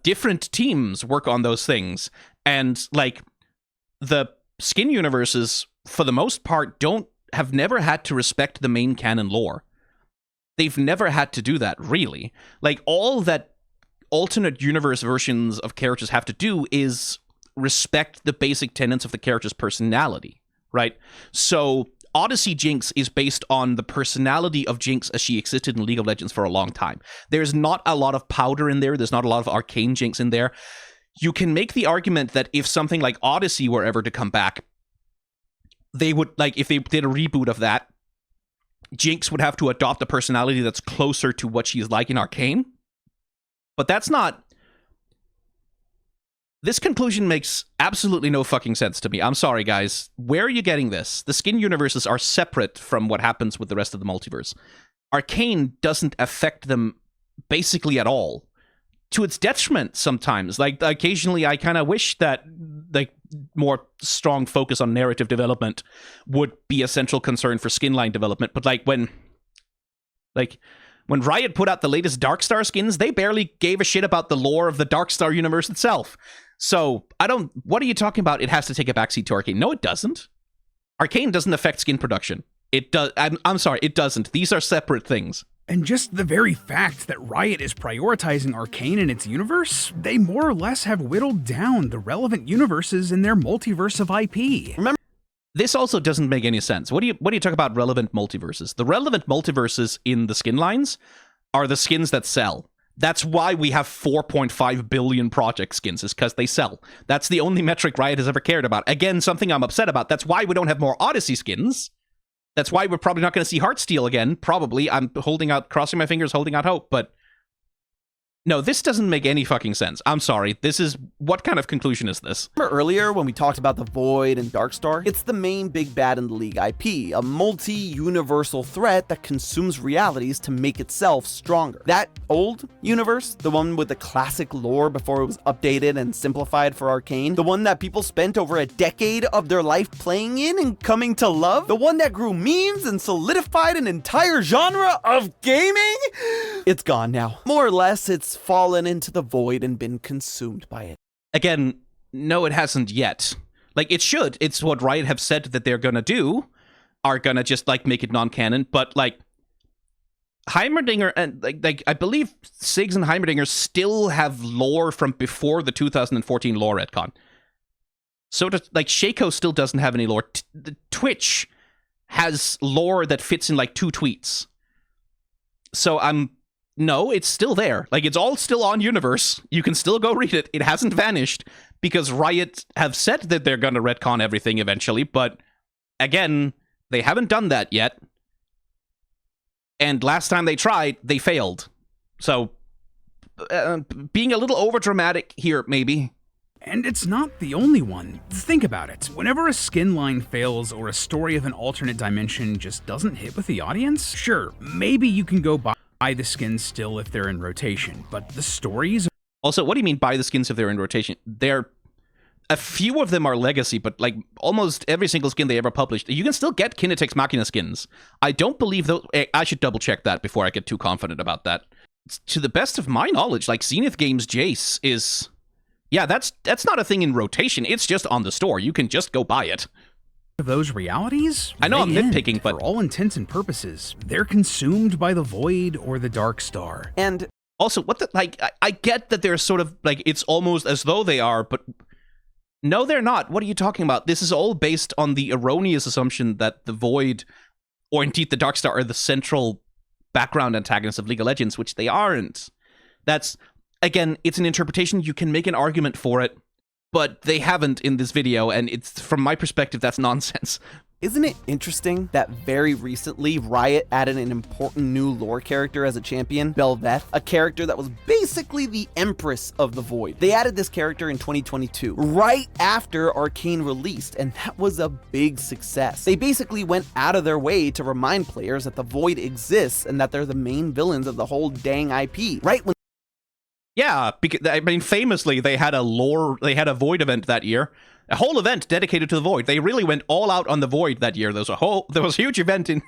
Different teams work on those things, and like the skin universes, for the most part, have never had to respect the main canon lore. They've never had to do that, really. Like all that alternate universe versions of characters have to do is respect the basic tenets of the character's personality, right? So Odyssey Jinx is based on the personality of Jinx as she existed in League of Legends for a long time. There's not a lot of powder in there. There's not a lot of Arcane Jinx in there. You can make the argument that if something like Odyssey were ever to come back, they would, like, if they did a reboot of that, Jinx would have to adopt a personality that's closer to what she's like in Arcane. But that's not... This conclusion makes absolutely no fucking sense to me. I'm sorry, guys. Where are you getting this? The skin universes are separate from what happens with the rest of the multiverse. Arcane doesn't affect them basically at all. To its detriment sometimes. Like, occasionally I kind of wish that, like, more strong focus on narrative development would be a central concern for skinline development. But, like, when Riot put out the latest Darkstar skins, they barely gave a shit about the lore of the Darkstar universe itself. So, what are you talking about? It has to take a backseat to Arcane. No, it doesn't. Arcane doesn't affect skin production. It does. I'm sorry, it doesn't. These are separate things. And just the very fact that Riot is prioritizing Arcane in its universe, they more or less have whittled down the relevant universes in their multiverse of IP. Remember, this also doesn't make any sense. What do you talk about relevant multiverses? The relevant multiverses in the skin lines are the skins that sell. That's why we have 4.5 billion project skins, is because they sell. That's the only metric Riot has ever cared about. Again, something I'm upset about. That's why we don't have more Odyssey skins. That's why we're probably not going to see Heartsteel again. Probably. I'm crossing my fingers, holding out hope, but no, this doesn't make any fucking sense. I'm sorry. What kind of conclusion is this? remember earlier when we talked about the Void and Darkstar? It's the main big bad in the League IP, a multi-universal threat that consumes realities to make itself stronger. That old universe, the one with the classic lore before it was updated and simplified for Arcane, the one that people spent over a decade of their life playing in and coming to love, the one that grew memes and solidified an entire genre of gaming, it's gone now. More or less, it's fallen into the void and been consumed by it. Again, no, it hasn't yet. Like, it should. It's what Riot have said that they're gonna do, are gonna just, like, make it non-canon, but, like, Heimerdinger and, like I believe Siggs and Heimerdinger still have lore from before the 2014 lore retcon. So, like, Shaco still doesn't have any lore. The Twitch has lore that fits in, like, 2 tweets. So, no, it's still there. Like, it's all still on Universe. You can still go read it. It hasn't vanished because Riot have said that they're going to retcon everything eventually, but again, they haven't done that yet. And last time they tried, they failed. So, being a little overdramatic here, maybe. And it's not the only one. Think about it. Whenever a skin line fails or a story of an alternate dimension just doesn't hit with the audience, sure, maybe you can go buy the skins still if they're in rotation, but the stories... Also, what do you mean buy the skins if they're in rotation? A few of them are legacy, but like almost every single skin they ever published, you can still get Kinetex Machina skins. I don't believe those... I should double check that before I get too confident about that. To the best of my knowledge, like Zenith Games Jace is... Yeah, that's not a thing in rotation. It's just on the store. You can just go buy it. Of those realities, I know I'm nitpicking, but for all intents and purposes, they're consumed by the Void or the Darkstar. And also, what the, like, I get that they're sort of like, it's almost as though they are, but no, they're not. What are you talking about? This is all based on the erroneous assumption that the Void, or indeed the Darkstar, are the central background antagonists of League of Legends, which they aren't. That's, again, it's an interpretation. You can make an argument for it, but they haven't in this video, and it's, from my perspective, that's nonsense. isn't it interesting that very recently Riot added an important new lore character as a champion, Bel'Veth, a character that was basically the Empress of the Void. They added this character in 2022, right after Arcane released, and that was a big success. They basically went out of their way to remind players that the Void exists and that they're the main villains of the whole dang IP, right when Yeah, because, I mean, famously, they had a Void event that year. A whole event dedicated to the Void. They really went all out on the Void that year. There was a huge event in...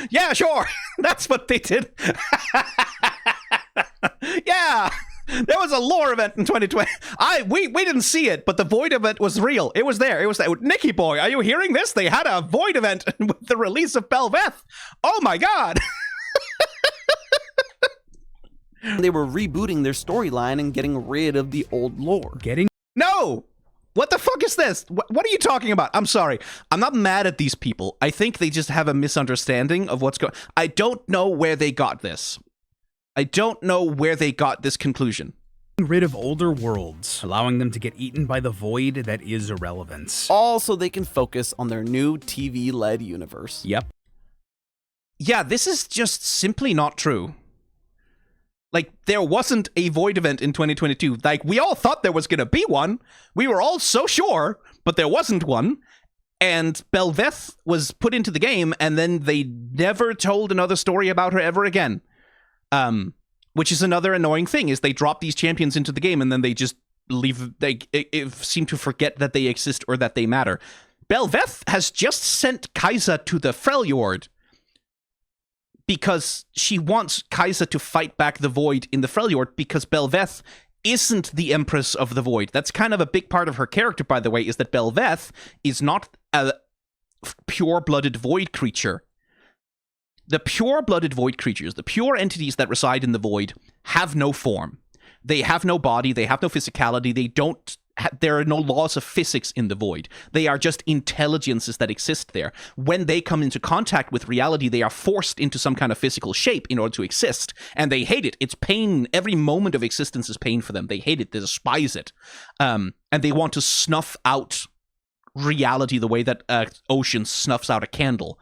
Yeah, sure. That's what they did. Yeah. There was a lore event in 2020. We didn't see it, but the Void event was real. It was there. It was there. Nicky boy, are you hearing this? They had a Void event with the release of Bel'Veth. Oh my god. They were rebooting their storyline and getting rid of the old lore. No! What the fuck is this? What are you talking about? I'm sorry. I'm not mad at these people. I think they just have a misunderstanding of what's going on. I don't know where they got this. I don't know where they got this conclusion. Rid of older worlds, allowing them to get eaten by the void that is irrelevance. All so they can focus on their new TV-led universe. Yep. Yeah, this is just simply not true. Like, there wasn't a Void event in 2022. Like, we all thought there was gonna be one. We were all so sure, but there wasn't one. And Belveth was put into the game, and then they never told another story about her ever again. Which is another annoying thing, is they drop these champions into the game, and then they just leave. They seem to forget that they exist or that they matter. Belveth has just sent Kai'Sa to the Freljord, because she wants Kai'Sa to fight back the Void in the Freljord, because Belveth isn't the Empress of the Void. That's kind of a big part of her character, by the way, is that Belveth is not a pure-blooded Void creature. The pure-blooded Void creatures, the pure entities that reside in the Void, have no form. They have no body, they have no physicality, there are no laws of physics in the Void. They are just intelligences that exist there. When they come into contact with reality, they are forced into some kind of physical shape in order to exist. And they hate it. It's pain. Every moment of existence is pain for them. They hate it. They despise it. And they want to snuff out reality the way that ocean snuffs out a candle.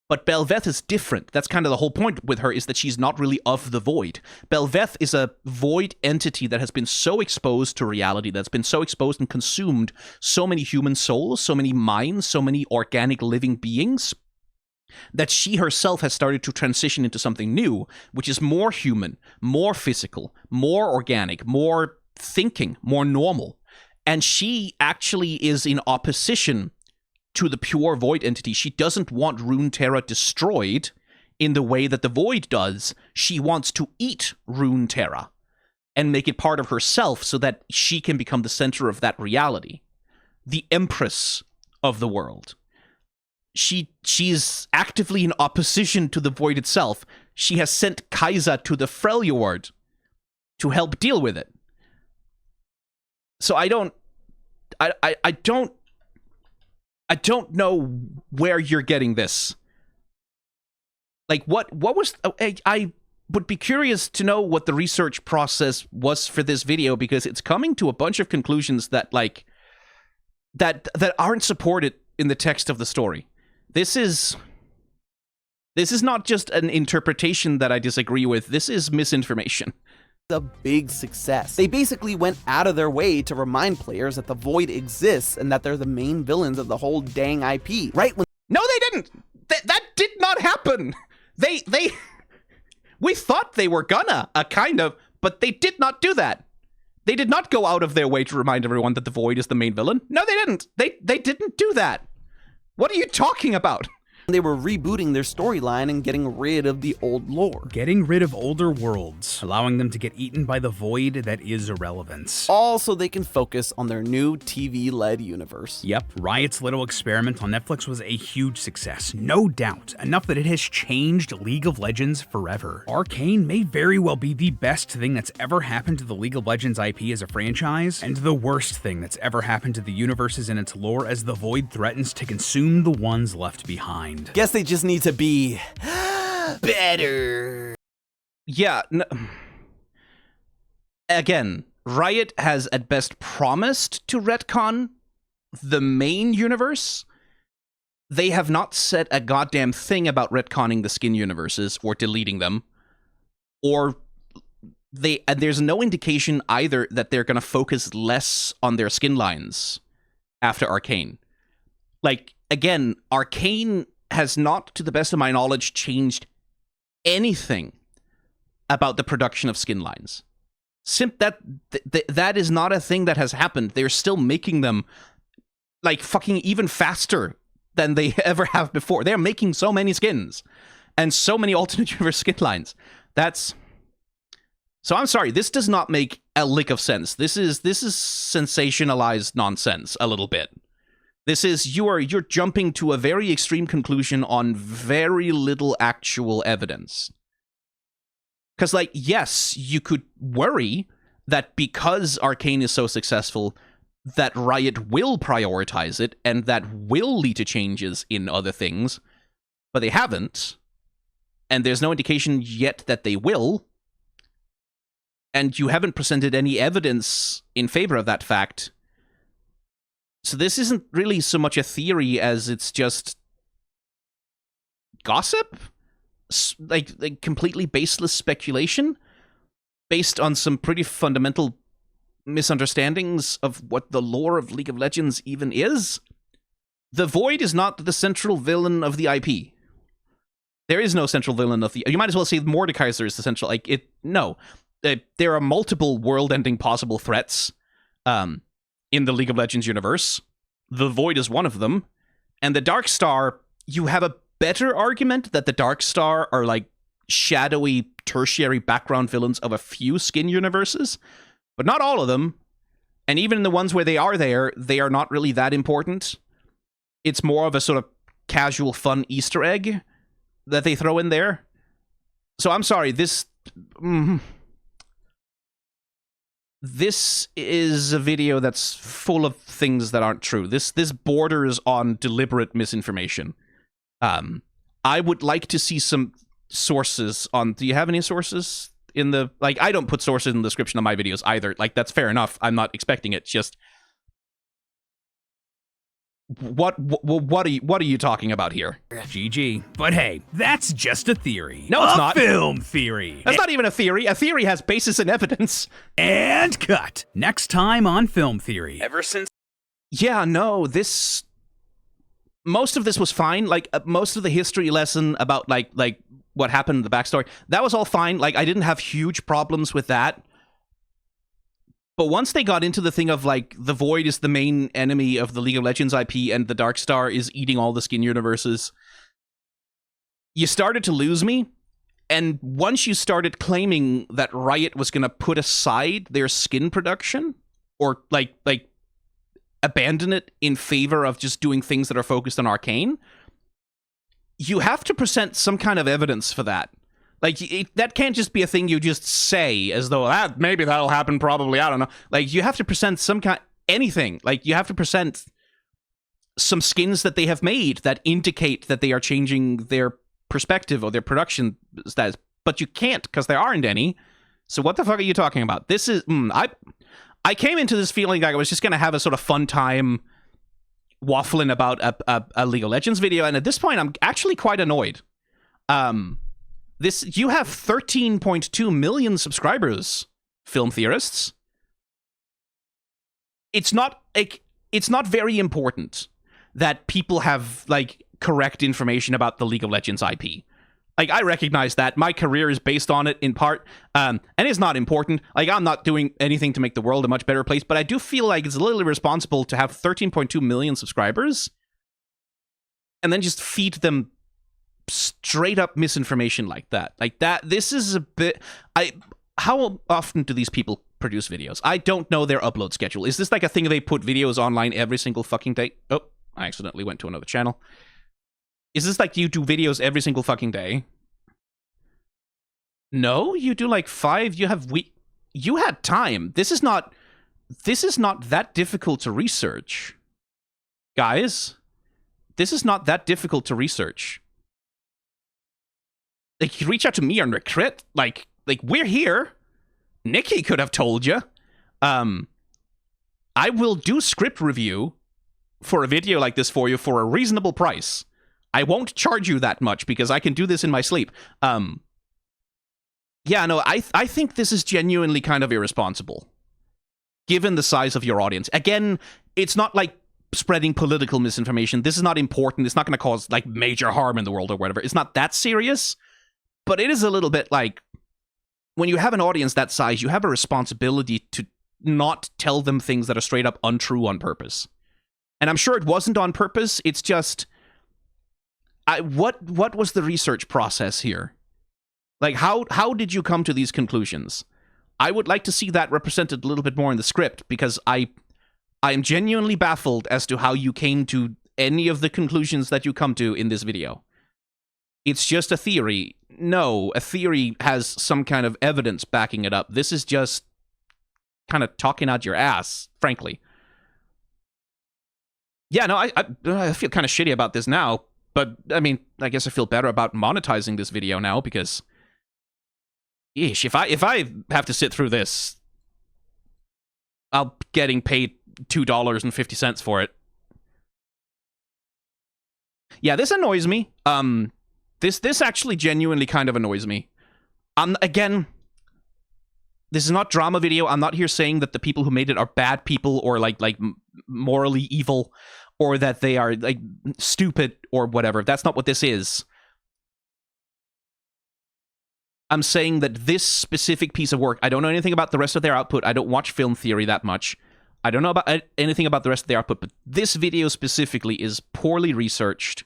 But Belveth is different. That's kind of the whole point with her, is that she's not really of the Void. Belveth is a Void entity that has been so exposed to reality, that's been so exposed and consumed so many human souls, so many minds, so many organic living beings, that she herself has started to transition into something new, which is more human, more physical, more organic, more thinking, more normal. And she actually is in opposition to the pure Void entity. She doesn't want Runeterra destroyed in the way that the Void does. She wants to eat Runeterra and make it part of herself so that she can become the center of that reality. The Empress of the world. She's actively in opposition to the Void itself. She has sent Kai'Sa to the Freljord to help deal with it. So I don't know where you're getting this. Like, what was... I would be curious to know what the research process was for this video, because it's coming to a bunch of conclusions that, like, that aren't supported in the text of the story. This is not just an interpretation that I disagree with. This is misinformation. A big success. They basically went out of their way to remind players that the Void exists and that they're the main villains of the whole dang IP. Right when... No, they didn't! That did not happen! We thought they were gonna, kind of, but they did not do that. They did not go out of their way to remind everyone that the Void is the main villain. No, they didn't. They didn't do that. What are you talking about? They were rebooting their storyline and getting rid of the old lore. Getting rid of older worlds, allowing them to get eaten by the void that is irrelevance. All so they can focus on their new TV-led universe. Yep, Riot's little experiment on Netflix was a huge success, no doubt, enough that it has changed League of Legends forever. Arcane may very well be the best thing that's ever happened to the League of Legends IP as a franchise, and the worst thing that's ever happened to the universes in its lore as the void threatens to consume the ones left behind. Guess they just need to be better. Yeah. Again, Riot has at best promised to retcon the main universe. They have not said a goddamn thing about retconning the skin universes or deleting them. Or there's no indication either that they're going to focus less on their skin lines after Arcane. Like, again, Arcane has not, to the best of my knowledge, changed anything about the production of skin lines. That is not a thing that has happened. They're still making them, like, fucking even faster than they ever have before. They're making so many skins and so many alternate universe skin lines. So I'm sorry, this does not make a lick of sense. This is sensationalized nonsense a little bit. This is, you're jumping to a very extreme conclusion on very little actual evidence. Because, like, yes, you could worry that because Arcane is so successful, that Riot will prioritize it, and that will lead to changes in other things, but they haven't, and there's no indication yet that they will, and you haven't presented any evidence in favor of that fact. So this isn't really so much a theory as it's just gossip? Like completely baseless speculation based on some pretty fundamental misunderstandings of what the lore of League of Legends even is. The Void is not the central villain of the IP. There is no central villain of the... You might as well say Mordekaiser is the central... Like, it... No. There are multiple world-ending possible threats in the League of Legends universe. The Void is one of them. And the Darkstar, you have a better argument that the Darkstar are, like, shadowy, tertiary background villains of a few skin universes, but not all of them. And even in the ones where they are there, they are not really that important. It's more of a sort of casual, fun Easter egg that they throw in there. So I'm sorry, this is a video that's full of things that aren't true. This borders on deliberate misinformation. I would like to see some sources on... Do you have any sources in the... Like, I don't put sources in the description of my videos either. Like, that's fair enough. I'm not expecting it. Just... What are you talking about here? GG. But hey, that's just a theory. No, it's not. Film theory. That's not even a theory. A theory has basis and evidence. And cut. Next time on Film Theory. Ever since... Yeah, no, this... Most of this was fine. Like, most of the history lesson about, like what happened in the backstory, that was all fine. Like, I didn't have huge problems with that. But once they got into the thing of, like, the Void is the main enemy of the League of Legends IP and the Darkstar is eating all the skin universes, you started to lose me. And once you started claiming that Riot was going to put aside their skin production, or, like abandon it in favor of just doing things that are focused on Arcane, you have to present some kind of evidence for that. Like, that can't just be a thing you just say as though, maybe that'll happen, probably, I don't know. Like, you have to present some kind... anything. Like, you have to present some skins that they have made that indicate that they are changing their perspective or their production status. But you can't, because there aren't any. So what the fuck are you talking about? This is... I came into this feeling like I was just going to have a sort of fun time waffling about a League of Legends video, and at this point, I'm actually quite annoyed. You have 13.2 million subscribers, film theorists. It's not very important that people have, like, correct information about the League of Legends IP. Like, I recognize that. My career is based on it in part, and it's not important. Like, I'm not doing anything to make the world a much better place, but I do feel like it's a little irresponsible to have 13.2 million subscribers and then just feed them straight up misinformation like that. Like, that, this is a bit... How often do these people produce videos? I don't know their upload schedule. Is this like a thing they put videos online every single fucking day? Oh, I accidentally went to another channel. Is this like you do videos every single fucking day? No, you do like 5. You had time. This is not that difficult to research. Guys, this is not that difficult to research. Like, you reach out to me on Recrit, like we're here. Nikki could have told you. I will do script review for a video like this for you for a reasonable price. I won't charge you that much because I can do this in my sleep. Yeah, no, I think this is genuinely kind of irresponsible, given the size of your audience. Again, it's not like spreading political misinformation. This is not important. It's not going to cause, like, major harm in the world or whatever. It's not that serious, but it is a little bit like, when you have an audience that size, you have a responsibility to not tell them things that are straight up untrue on purpose. And I'm sure it wasn't on purpose. It's just... What was the research process here? Like, how did you come to these conclusions? I would like to see that represented a little bit more in the script, because I am genuinely baffled as to how you came to any of the conclusions that you come to in this video. it's just a theory. No, a theory has some kind of evidence backing it up. This is just kind of talking out your ass, frankly. Yeah, no, I feel kind of shitty about this now, but I mean, I guess I feel better about monetizing this video now because, yeesh, if I have to sit through this, I'll be getting paid $2.50 for it. Yeah, this annoys me. This actually genuinely kind of annoys me. Again, this is not drama video. I'm not here saying that the people who made it are bad people or like morally evil or that they are like stupid or whatever. That's not what this is. I'm saying that this specific piece of work, I don't know anything about the rest of their output. I don't watch film theory that much. I don't know about anything about the rest of their output, but this video specifically is poorly researched.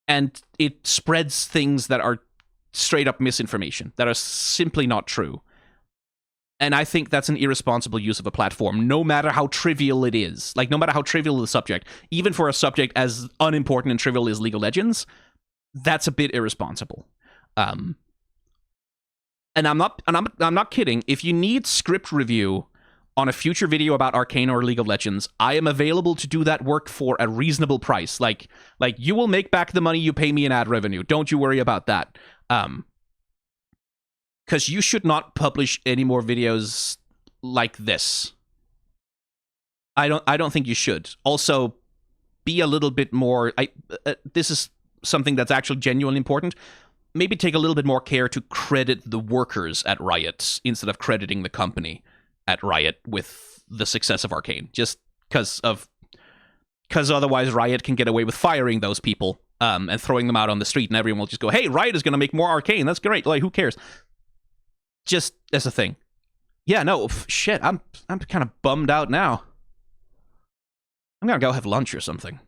And it spreads things that are straight up misinformation, that are simply not true. And I think that's an irresponsible use of a platform, no matter how trivial it is. Like, no matter how trivial the subject, even for a subject as unimportant and trivial as League of Legends, that's a bit irresponsible. And I'm not kidding. If you need script review on a future video about Arcane or League of Legends, I am available to do that work for a reasonable price. Like you will make back the money you pay me in ad revenue. Don't you worry about that. Because you should not publish any more videos like this. I don't think you should. Also, be a little bit more. This is something that's actually genuinely important. Maybe take a little bit more care to credit the workers at Riot instead of crediting the company at Riot with the success of Arcane. Just because otherwise Riot can get away with firing those people and throwing them out on the street, and everyone will just go, "Hey, Riot is going to make more Arcane. That's great. Like, who cares?" Just as a thing. Yeah, no, shit. I'm kind of bummed out now. I'm gonna go have lunch or something.